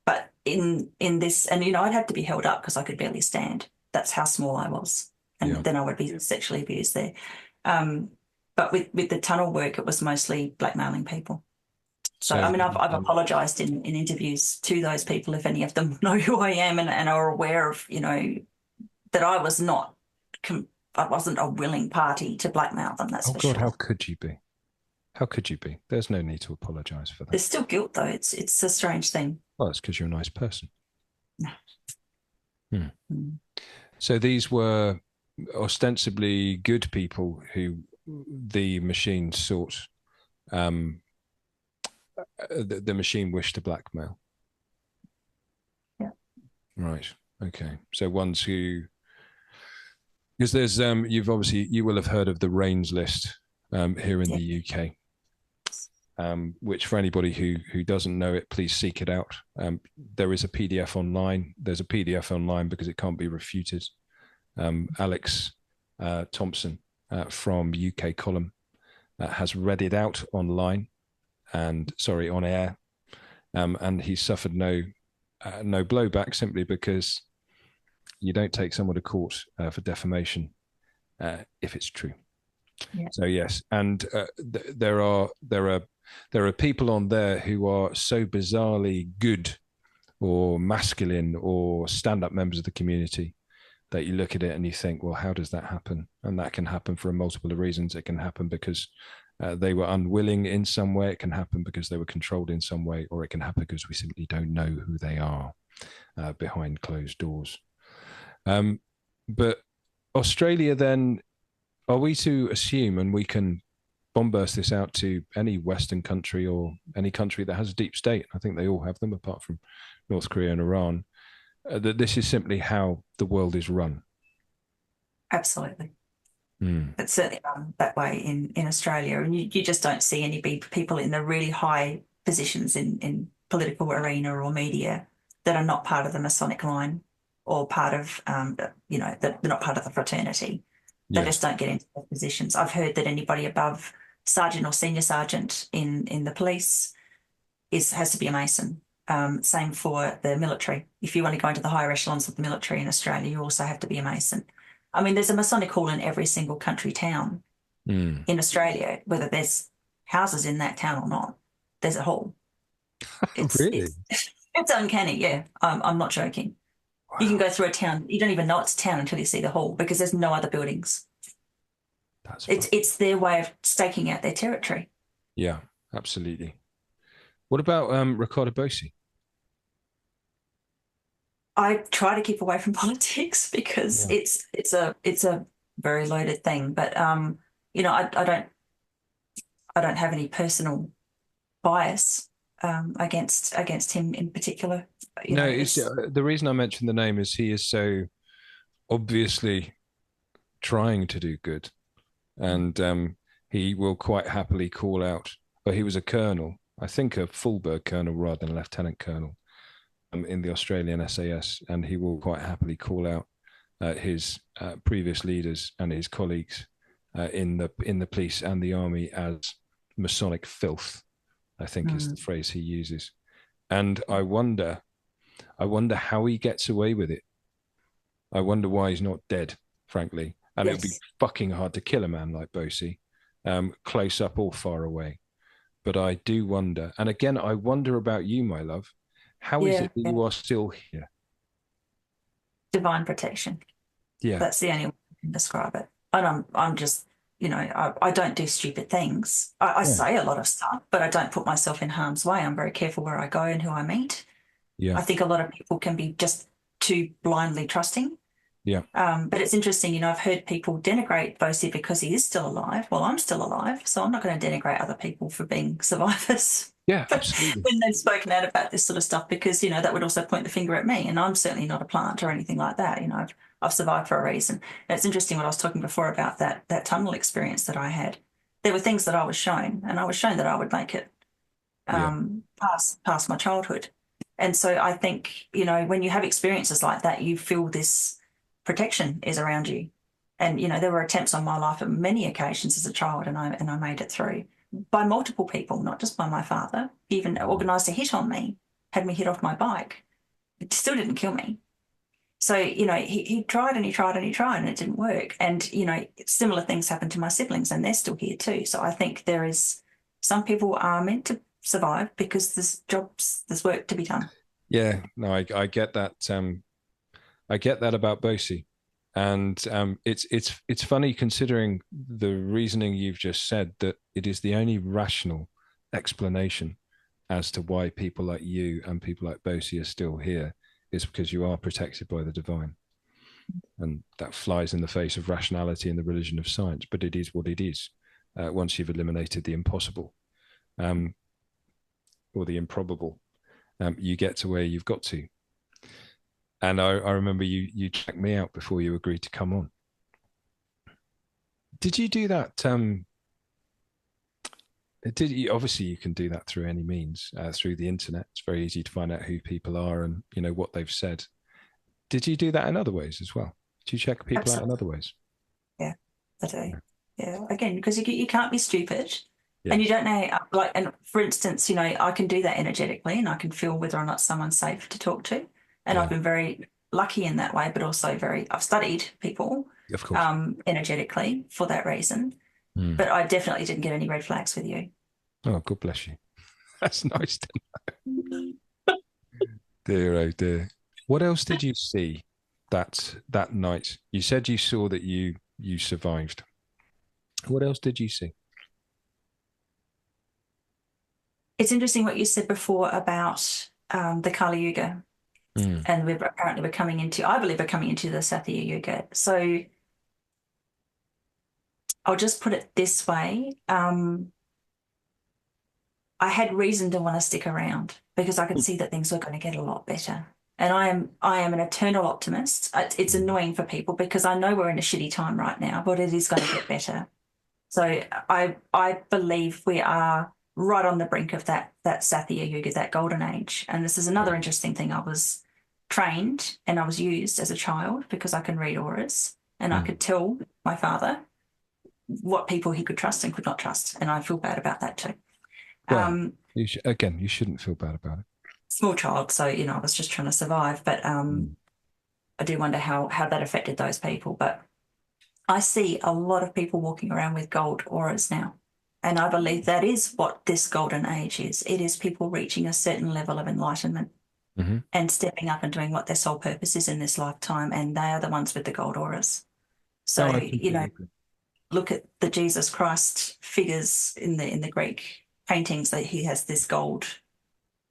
But in this, and you know, I'd have to be held up because I could barely stand. That's how small I was, and Yeah. then I would be sexually abused there. But with the tunnel work, it was mostly blackmailing people. So I mean, I've apologised in interviews to those people if any of them know who I am and are aware of, you know, that I was not. I wasn't a willing party to blackmail them. That's oh for God, sure. how could you be? How could you be? There's no need to apologise for that. There's still guilt, though. It's a strange thing. Well, it's because you're a nice person. No. So these were ostensibly good people who the machine sought. The machine wished to blackmail. Yeah. Right. Okay. So ones who, because there's you will have heard of the Rains list here in the UK. Which for anybody who doesn't know it, please seek it out. There is a PDF online. There's a PDF online because it can't be refuted. Alex Thompson from UK Column has read it out online on air, and he suffered no blowback simply because you don't take someone to court for defamation if it's true. Yeah. So yes, and there are people on there who are so bizarrely good or masculine or stand-up members of the community that you look at it and you think, well, how does that happen? And that can happen for a multiple of reasons. It can happen because they were unwilling in some way. It can happen because they were controlled in some way, or it can happen because we simply don't know who they are behind closed doors. But Australia, then, are we to assume, and we can bombast this out to any Western country or any country that has a deep state, I think they all have them apart from North Korea and Iran, that this is simply how the world is run? Absolutely. It's certainly run that way in Australia. And you just don't see any people in the really high positions in political arena or media that are not part of the Masonic line or part of, you know, that they're not part of the fraternity. They just don't get into those positions. I've heard that anybody above sergeant or senior sergeant in the police has to be a Mason. Same for the military. If you want to go into the higher echelons of the military in Australia, you also have to be a Mason. I mean, there's a Masonic hall in every single country town in Australia, whether there's houses in that town or not. There's a hall. Really? It's uncanny, yeah. I'm not joking. Wow. You can go through a town. You don't even know it's a town until you see the hall because there's no other buildings. It's their way of staking out their territory. Yeah, absolutely. What about Ricardo Bossi? I try to keep away from politics because it's a very loaded thing. But you know, I don't have any personal bias against him in particular. The reason I mentioned the name is he is so obviously trying to do good, and he will quite happily call out. But he was a colonel, I think a Fulberg colonel rather than lieutenant colonel, in the Australian SAS, and he will quite happily call out his previous leaders and his colleagues in the police and the army as Masonic filth, I think is the phrase he uses. And I wonder how he gets away with it. I wonder why he's not dead, frankly. And it would be fucking hard to kill a man like Bossi, close up or far away. But I do wonder, and again, I wonder about you, my love. How is it that you are still here? Divine protection. Yeah. That's the only way I can describe it. And I'm just, you know, I don't do stupid things. I say a lot of stuff, but I don't put myself in harm's way. I'm very careful where I go and who I meet. Yeah. I think a lot of people can be just too blindly trusting. Yeah. But it's interesting, you know, I've heard people denigrate Bossi because he is still alive. Well, I'm still alive, so I'm not going to denigrate other people for being survivors. Yeah, absolutely. When they've spoken out about this sort of stuff, because, you know, that would also point the finger at me, and I'm certainly not a plant or anything like that. You know, I've survived for a reason. And it's interesting what I was talking before about that tunnel experience that I had. There were things that I was shown, and I was shown that I would make it past my childhood. And so I think, you know, when you have experiences like that, you feel this protection is around you. And, you know, there were attempts on my life on many occasions as a child, and I made it through by multiple people, not just by my father. He even organised a hit on me, had me hit off my bike. It still didn't kill me. So, you know, he tried and he tried and he tried, and it didn't work. And, you know, similar things happened to my siblings, and they're still here too. So I think some people are meant to survive because there's work to be done. Yeah, no, I get that. I get that about Bosie. And it's funny considering the reasoning you've just said, that it is the only rational explanation as to why people like you and people like Bosie are still here, is because you are protected by the divine. And that flies in the face of rationality and the religion of science, but it is what it is. Once you've eliminated the impossible, or the improbable, you get to where you've got to. And I remember you checked me out before you agreed to come on. Did you do that? Obviously, you can do that through any means, through the internet. It's very easy to find out who people are and, you know, what they've said. Did you do that in other ways as well? Do you check people Absolutely. out in other ways? Yeah, I do. Yeah, again, because you can't be stupid. Yeah. And you don't know, like, and for instance, you know, I can do that energetically, and I can feel whether or not someone's safe to talk to. And I've been very lucky in that way, but also I've studied people, of course, energetically for that reason. But I definitely didn't get any red flags with you. Oh, God bless you. That's nice to know. Dear, oh dear. What else did you see that night? You said you saw that you survived. What else did you see? It's interesting what you said before about the Kali Yuga. And I believe we're coming into the Satya Yuga. So I'll just put it this way. I had reason to want to stick around because I could see that things were going to get a lot better. And I am an eternal optimist. It's annoying for people because I know we're in a shitty time right now, but it is going to get better. So I believe we are right on the brink of that Satya Yuga, that golden age. And this is another interesting thing. I was trained and I was used as a child because I can read auras, and I could tell my father what people he could trust and could not trust. And I feel bad about that too. Well, you shouldn't feel bad about it. Small child, so, you know, I was just trying to survive. But I do wonder how that affected those people. But I see a lot of people walking around with gold auras now. And I believe that is what this golden age is. It is people reaching a certain level of enlightenment and stepping up and doing what their sole purpose is in this lifetime. And they are the ones with the gold auras. So, look at the Jesus Christ figures in the Greek paintings, that he has this gold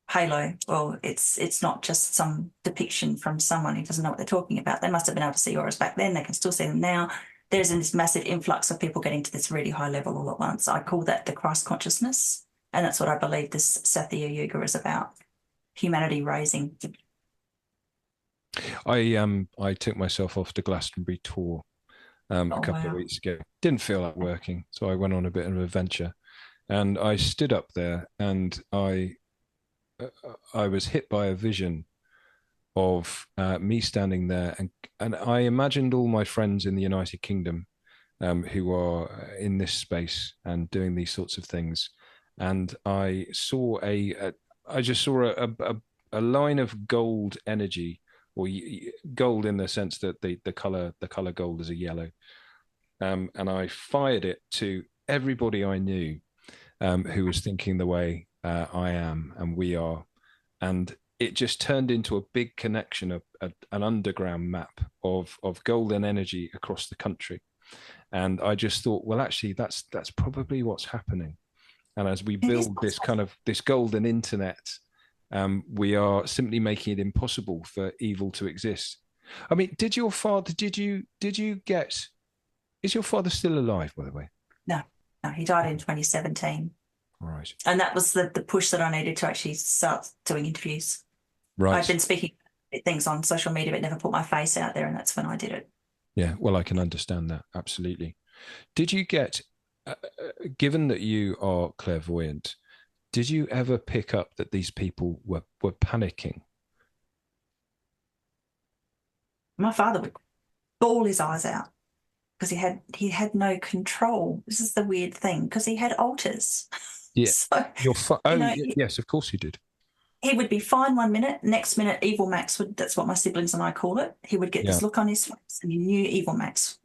halo. Well, it's not just some depiction from someone who doesn't know what they're talking about. They must have been able to see auras back then. They can still see them now. There's this massive influx of people getting to this really high level all at once. I call that the Christ consciousness. And that's what I believe this Satya Yuga is about. Humanity raising. I took myself off the Glastonbury tour a couple of weeks ago. Didn't feel like working, so I went on a bit of an adventure. And I stood up there, and I was hit by a vision of me standing there, and I imagined all my friends in the United Kingdom who are in this space and doing these sorts of things, and I saw just saw a line of gold energy, or gold in the sense that the color gold is a yellow, and I fired it to everybody I knew who was thinking the way I am and we are, and it just turned into a big connection, an underground map of golden energy across the country. And I just thought, well, actually, that's probably what's happening. And as we build this golden internet, we are simply making it impossible for evil to exist. I mean, is your father still alive, by the way? No, he died in 2017. Right. And that was the push that I needed to actually start doing interviews. Right. I've been speaking things on social media, but never put my face out there, and that's when I did it. Yeah, well, I can understand that. Absolutely. Did you get, given that you are clairvoyant, did you ever pick up that these people were panicking? My father would bawl his eyes out because he had no control. This is the weird thing, because he had alters. Yeah. So, Yes, of course he did. he would be fine 1 minute, next minute, Evil Max that's what my siblings and I call it. He would get this look on his face, and you knew Evil Max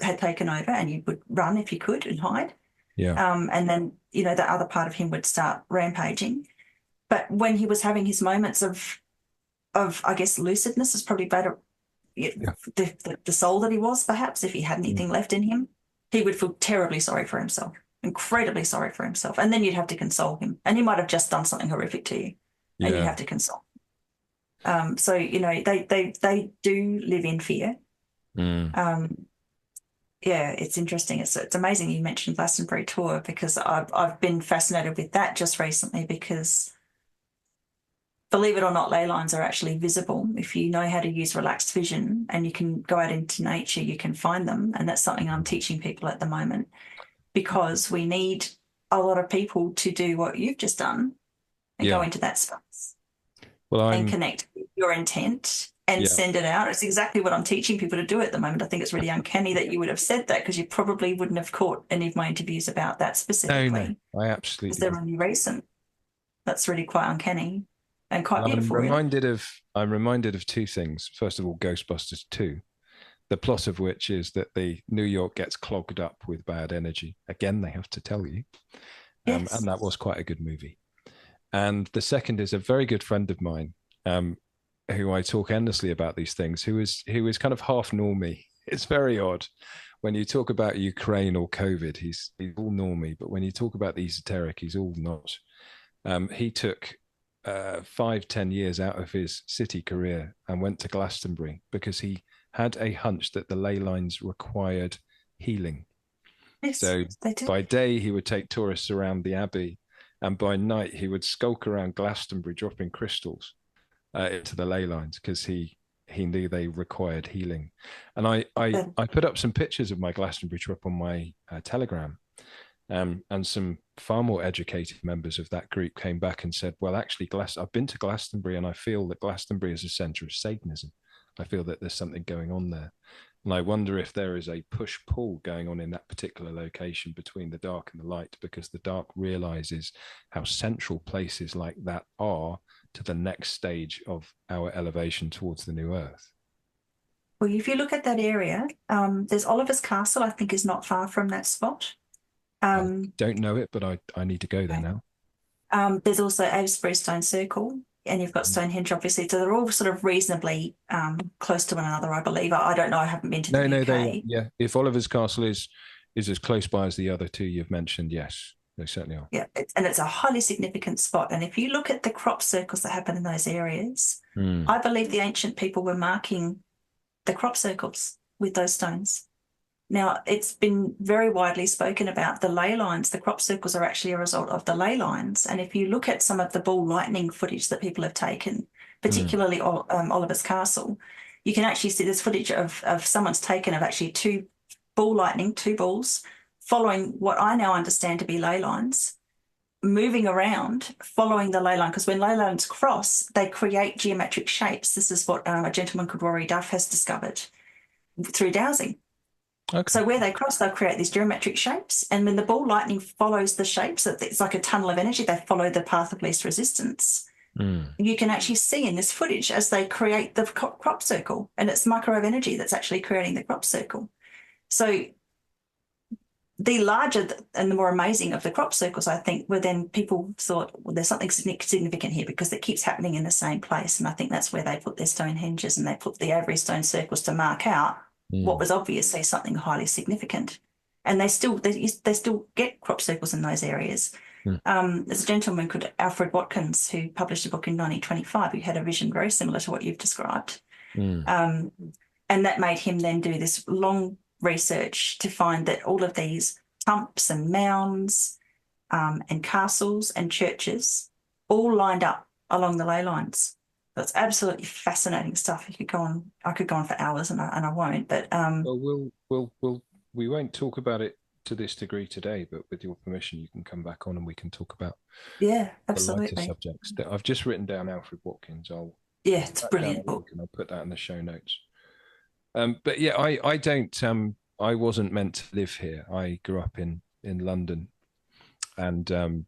had taken over, and you would run if you could and hide. Yeah. And then, the other part of him would start rampaging. But when he was having his moments of I guess, lucidness is probably better. The soul that he was, perhaps, if he had anything left in him, he would feel terribly sorry for himself, incredibly sorry for himself. And then you'd have to console him. And he might have just done something horrific to you. And you have to console. So, they do live in fear. It's interesting. It's amazing you mentioned Glastonbury tour, because I've been fascinated with that just recently, because believe it or not, ley lines are actually visible. If you know how to use relaxed vision and you can go out into nature, you can find them. And that's something I'm teaching people at the moment, because we need a lot of people to do what you've just done and go into that space and connect with your intent and send it out. It's exactly what I'm teaching people to do at the moment. I think it's really uncanny that you would have said that, because you probably wouldn't have caught any of my interviews about that specifically. No, I absolutely. Because they're only recent. That's really quite uncanny and quite beautiful. I'm reminded of two things. First of all, Ghostbusters 2, the plot of which is that the New York gets clogged up with bad energy. Again, they have to tell you. And that was quite a good movie. And the second is a very good friend of mine, who I talk endlessly about these things, who is kind of half normie. It's very odd. When you talk about Ukraine or COVID, he's all normie, but when you talk about the esoteric, he's all not. He took 5-10 years out of his city career and went to Glastonbury because he had a hunch that the ley lines required healing. Yes, so by day, he would take tourists around the Abbey, and by night, he would skulk around Glastonbury, dropping crystals into the ley lines, because he knew they required healing. And I put up some pictures of my Glastonbury trip on my Telegram, and some far more educated members of that group came back and said, well, actually, I've been to Glastonbury, and I feel that Glastonbury is a centre of Satanism. I feel that there's something going on there. And I wonder if there is a push-pull going on in that particular location between the dark and the light, because the dark realizes how central places like that are to the next stage of our elevation towards the new earth. Well, if you look at that area, there's Oliver's Castle, I think, is not far from that spot. I don't know it, but I need to go there now. There's also Avesbury Stone Circle, and you've got Stonehenge, obviously. So they're all sort of reasonably close to one another, I believe. I don't know. I haven't been to the UK. If Oliver's Castle is as close by as the other two you've mentioned, yes, they certainly are. Yeah, it's a highly significant spot. And if you look at the crop circles that happen in those areas, I believe the ancient people were marking the crop circles with those stones. Now, it's been very widely spoken about the ley lines. The crop circles are actually a result of the ley lines. And if you look at some of the ball lightning footage that people have taken, particularly Oliver's Castle, you can actually see this footage of someone's taken of actually two balls, following what I now understand to be ley lines, moving around, following the ley line, because when ley lines cross, they create geometric shapes. This is what a gentleman called Rory Duff has discovered through dowsing. Okay. So where they cross, they'll create these geometric shapes. And when the ball lightning follows the shapes, it's like a tunnel of energy. They follow the path of least resistance. You can actually see in this footage as they create the crop circle, and it's microwave energy that's actually creating the crop circle. So the larger and the more amazing of the crop circles, I think, were then people thought, well, there's something significant here because it keeps happening in the same place. And I think that's where they put their Stonehenges, and they put the Avery stone circles to mark out what was obviously something highly significant. And they still get crop circles in those areas. There's a gentleman called Alfred Watkins who published a book in 1925 who had a vision very similar to what you've described. And that made him then do this long research to find that all of these tumps and mounds and castles and churches all lined up along the ley lines. That's absolutely fascinating stuff. I could go on for hours, and I won't. But we won't talk about it to this degree today. But with your permission, you can come back on and we can talk about absolutely the lighter subjects. I've just written down Alfred Watkins. It's a brilliant book, and I'll put that in the show notes. But yeah, I don't I wasn't meant to live here. I grew up in London, and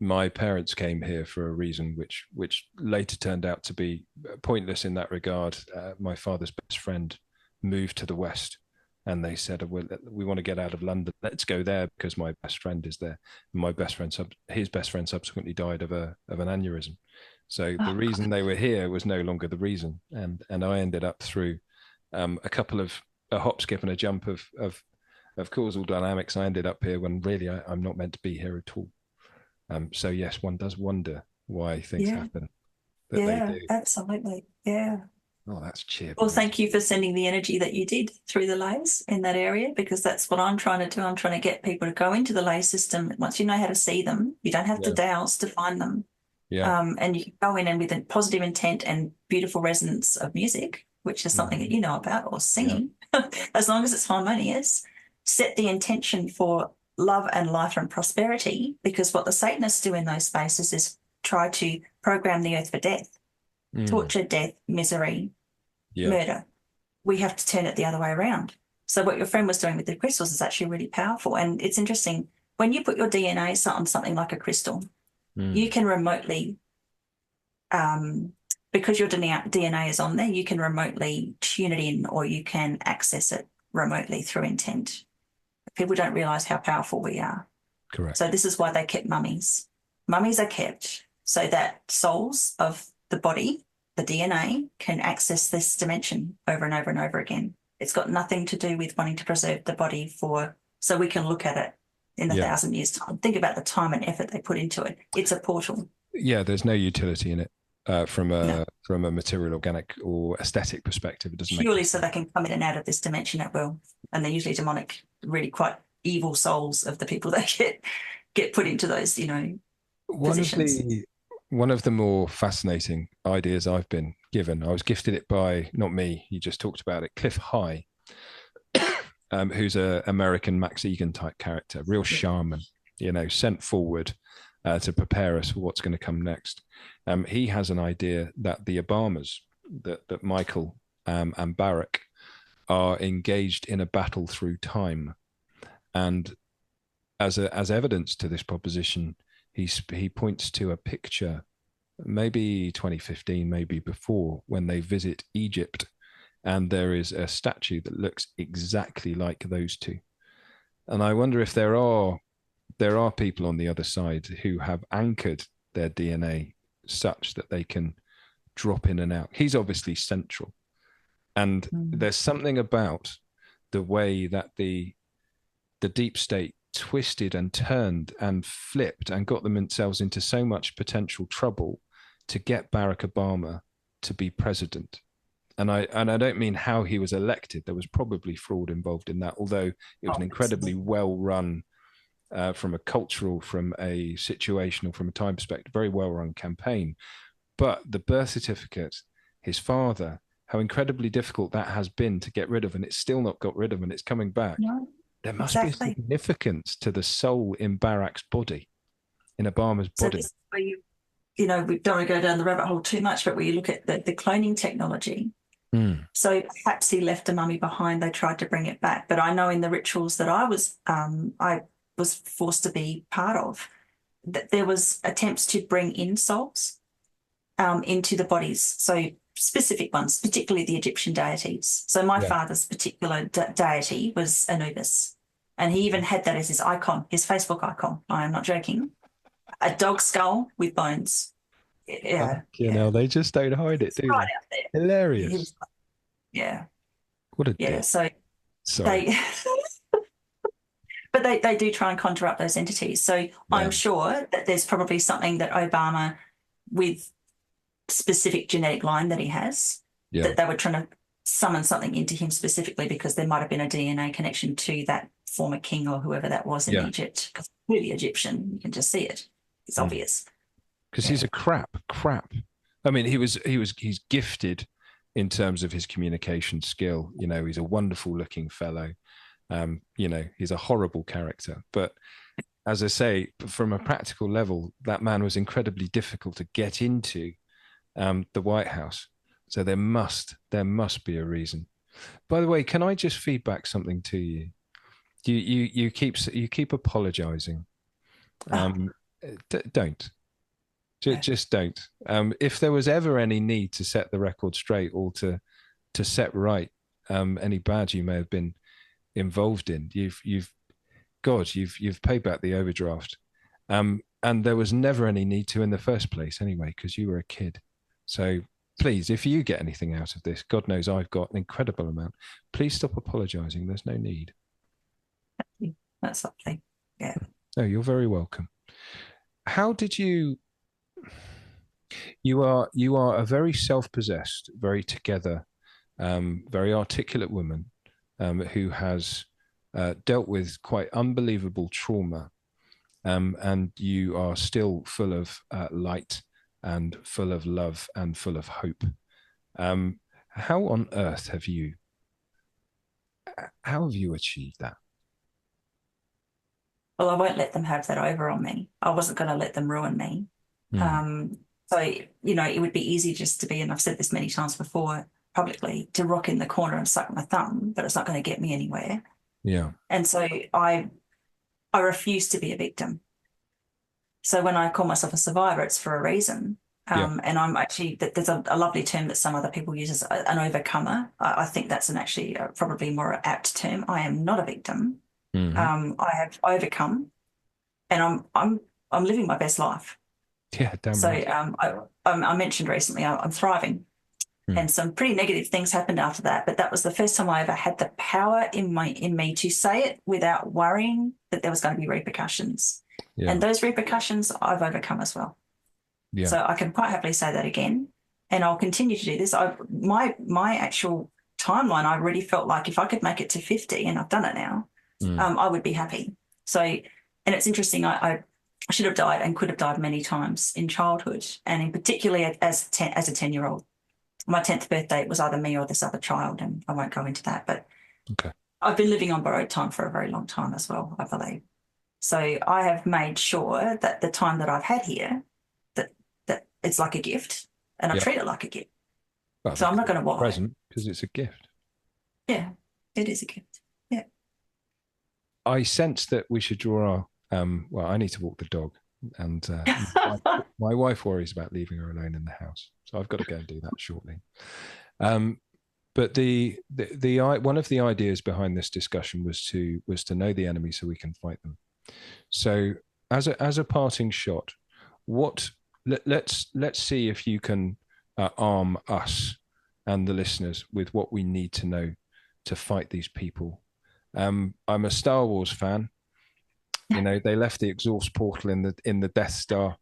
my parents came here for a reason which later turned out to be pointless in that regard. My father's best friend moved to the West, and they said, well, we want to get out of London. Let's go there because my best friend is there. My best friend, his best friend, subsequently died of an aneurysm. So the reason they were here was no longer the reason, and I ended up through a hop, skip, and a jump of causal dynamics. I ended up here when really I'm not meant to be here at all. So yes, one does wonder why things happen. Yeah, they do. Absolutely. Yeah. Oh, that's cheer. Well, thank you for sending the energy that you did through the lays in that area, because that's what I'm trying to do. I'm trying to get people to go into the lay system. Once you know how to see them, you don't have to douse to find them. Yeah. And you can go in and with a positive intent and beautiful resonance of music, which is something that you know about, or singing, as long as it's harmonious, set the intention for love and life and prosperity, because what the Satanists do in those spaces is try to program the earth for death, torture, death, misery, murder. We have to turn it the other way around. So what your friend was doing with the crystals is actually really powerful. And it's interesting, when you put your DNA on something like a crystal, you can remotely, because your DNA is on there, you can remotely tune it in, or you can access it remotely through intent. People don't realise how powerful we are. Correct. So this is why they kept mummies. Mummies are kept so that souls of the body, the DNA, can access this dimension over and over and over again. It's got nothing to do with wanting to preserve the body so we can look at it in 1,000 years' time. Think about the time and effort they put into it. It's a portal. Yeah, there's no utility in it from a material, organic, or aesthetic perspective. It doesn't purely so they can come in and out of this dimension at will. And they're usually demonic, really quite evil souls of the people that get put into those, positions. One of the more fascinating ideas I've been given, I was gifted it by, not me, you just talked about it, Cliff High, who's an American Max Egan type character, real shaman, sent forward to prepare us for what's going to come next. He has an idea that the Obamas, that Michael and Barack are engaged in a battle through time. And as evidence to this proposition, he points to a picture, maybe 2015, maybe before, when they visit Egypt, and there is a statue that looks exactly like those two. And I wonder if there are people on the other side who have anchored their DNA such that they can drop in and out. He's obviously central. And there's something about the way that the deep state twisted and turned and flipped and got themselves into so much potential trouble to get Barack Obama to be president. And I don't mean how he was elected. There was probably fraud involved in that, although it was an incredibly well run, from a cultural, from a situational, from a time perspective, very well run campaign. But the birth certificate, his father, how incredibly difficult that has been to get rid of, and it's still not got rid of, and it's coming back. No. There must be a significance to the soul in Barack's body, in Obama's body. This is where we don't want to go down the rabbit hole too much, but where you look at the cloning technology. So perhaps he left a mummy behind. They tried to bring it back. But I know in the rituals that I was forced to be part of, that there was attempts to bring in souls into the bodies. So specific ones, particularly the Egyptian deities. So my father's particular deity was Anubis. And he even had that as his icon, his Facebook icon. I am not joking. A dog skull with bones. Yeah. They just don't hide it, do right they? Out there. Hilarious. What a dick. So sorry. But they do try and conjure up those entities. So I'm sure that there's probably something that Obama, with specific genetic line that he has, that they were trying to summon something into him specifically, because there might have been a DNA connection to that former king or whoever that was in Egypt. Because clearly Egyptian, you can just see it. It's obvious. Because he's a crap. I mean, he's gifted in terms of his communication skill. He's a wonderful looking fellow. He's a horrible character. But as I say, from a practical level, that man was incredibly difficult to get into the White House. So there must be a reason. By the way, can I just feedback something to you? You keep apologizing. Oh, Don't. no. Just don't. If there was ever any need to set the record straight or to set right any bad you may have been involved in, you've paid back the overdraft. And there was never any need to in the first place anyway, because you were a kid. So please, if you get anything out of this, God knows I've got an incredible amount. Please stop apologizing. There's no need. That's something. Yeah. No, you're very welcome. How did you are a very self-possessed, very together, very articulate woman who has dealt with quite unbelievable trauma, and you are still full of light and full of love and full of hope. How on earth have you achieved that? Well, I won't let them have that over on me. I wasn't going to let them ruin me. So, it would be easy just to be, and I've said this many times before publicly, to rock in the corner and suck my thumb, but it's not going to get me anywhere. Yeah. And so I refuse to be a victim. So when I call myself a survivor, it's for a reason. And I'm actually, there's a lovely term that some other people use as an overcomer. I think that's actually probably more apt term. I am not a victim. I have overcome, and I'm living my best life. Yeah, damn so right. I mentioned recently I'm thriving, and some pretty negative things happened after that. But that was the first time I ever had the power in me to say it without worrying that there was going to be repercussions. Yeah. And those repercussions I've overcome as well. Yeah. So I can quite happily say that again, and I'll continue to do this. My actual timeline, I really felt like if I could make it to 50, and I've done it now, I would be happy. So, and it's interesting. I should have died and could have died many times in childhood, and in particularly as a 10-year-old. My 10th birthday, was either me or this other child, and I won't go into that. But okay. I've been living on borrowed time for a very long time as well, I believe. So I have made sure that the time that I've had here, that it's like a gift, and I treat it like a gift. Well, so I'm not going to walk present because it's a gift. Yeah, it is a gift. Yeah. I sense that we should draw our. Well, I need to walk the dog, and my wife worries about leaving her alone in the house, so I've got to go and do that shortly. But the one of the ideas behind this discussion was to know the enemy so we can fight them. So as a parting shot, let's see if you can arm us and the listeners with what we need to know to fight these people. I'm a Star Wars fan. They left the exhaust portal in the Death Star,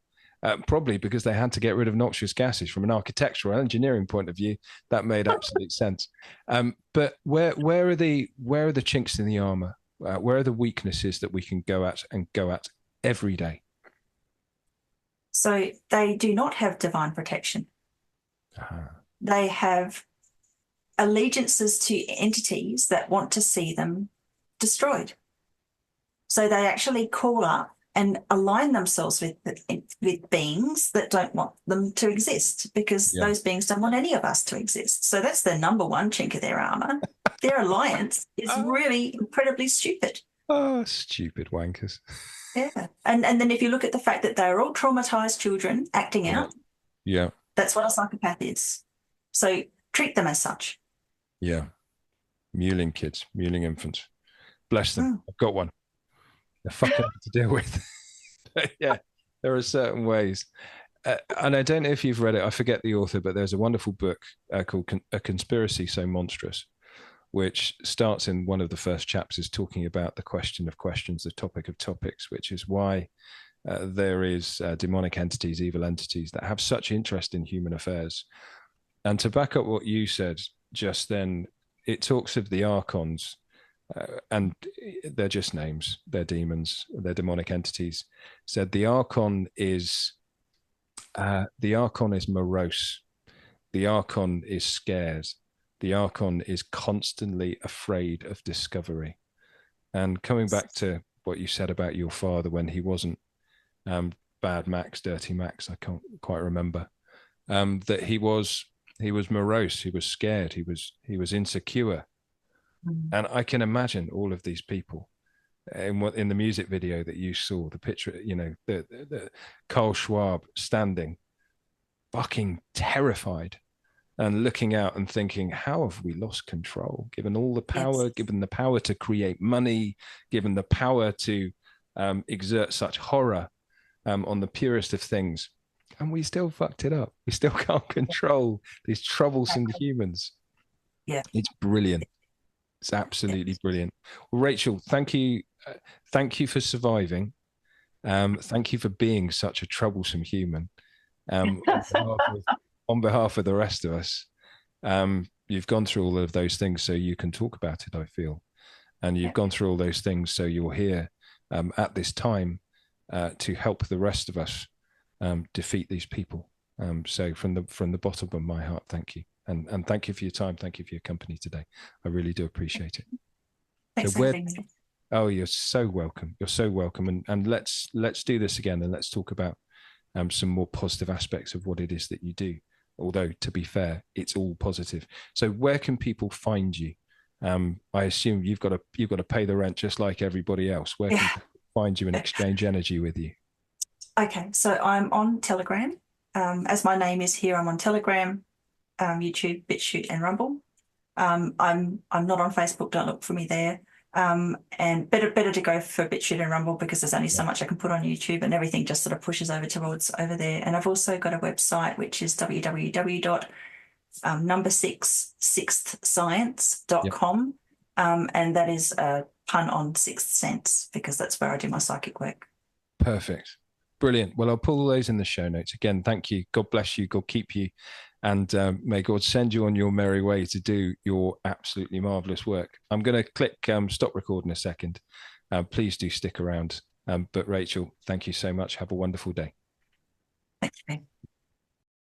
probably because they had to get rid of noxious gases. From an architectural and engineering point of view, that made absolute sense. But where are the chinks in the armor? Where are the weaknesses that we can go at every day? So they do not have divine protection. They have allegiances to entities that want to see them destroyed. So they actually call up and align themselves with beings that don't want them to exist, because those beings don't want any of us to exist. So that's their number one chink of their armor. Their alliance is really incredibly stupid. Oh, stupid wankers. Yeah. And then if you look at the fact that they're all traumatized children acting out, that's what a psychopath is. So treat them as such. Yeah. Mewling kids, mewling infants. Bless them. I've got one. They're fucking hard to deal with. Yeah, there are certain ways. And I don't know if you've read it. I forget the author, but there's a wonderful book called A Conspiracy So Monstrous, which starts in one of the first chapters talking about the question of questions, the topic of topics, which is why there is demonic entities, evil entities that have such interest in human affairs. And to back up what you said just then, it talks of the archons, and they're just names. They're demons. They're demonic entities. Said the archon is morose. The archon is scared. The archon is constantly afraid of discovery. And coming back to what you said about your father when he wasn't Bad Max, Dirty Max, I can't quite remember, that he was morose, he was scared, he was insecure. And I can imagine all of these people in the music video that you saw, the picture, you know, the Carl Schwab standing fucking terrified and looking out and thinking, how have we lost control, given all the power, given the power to create money, given the power to exert such horror on the purest of things, and we still fucked it up. We still can't control these troublesome humans. Yeah, it's brilliant. It's absolutely brilliant. Well, Rachel, thank you for surviving. Thank you for being such a troublesome human. On behalf of the rest of us, you've gone through all of those things so you can talk about it, I feel. And you've gone through all those things so you're here at this time to help the rest of us defeat these people. So from the bottom of my heart, thank you. And thank you for your time. Thank you for your company today. I really do appreciate it. Thanks for having me. Oh, you're so welcome. You're so welcome. And let's do this again, and let's talk about some more positive aspects of what it is that you do. Although, to be fair, it's all positive. So where can people find you? I assume you've got to pay the rent just like everybody else. Where can people find you and exchange energy with you? Okay, so I'm on Telegram. As my name is here, I'm on Telegram, YouTube, BitChute, and Rumble. I'm not on Facebook. Don't look for me there. And better to go for BitChute and Rumble because there's only so much I can put on YouTube, and everything just sort of pushes over towards over there. And I've also got a website which is www.number6science.com, and that is a pun on sixth sense because that's where I do my psychic work. Perfect. Brilliant. Well, I'll pull all those in the show notes. Again, thank you. God bless you. God keep you. And may God send you on your merry way to do your absolutely marvelous work. I'm going to click stop record in a second. Please do stick around. But Rachel, thank you so much. Have a wonderful day. Thank you.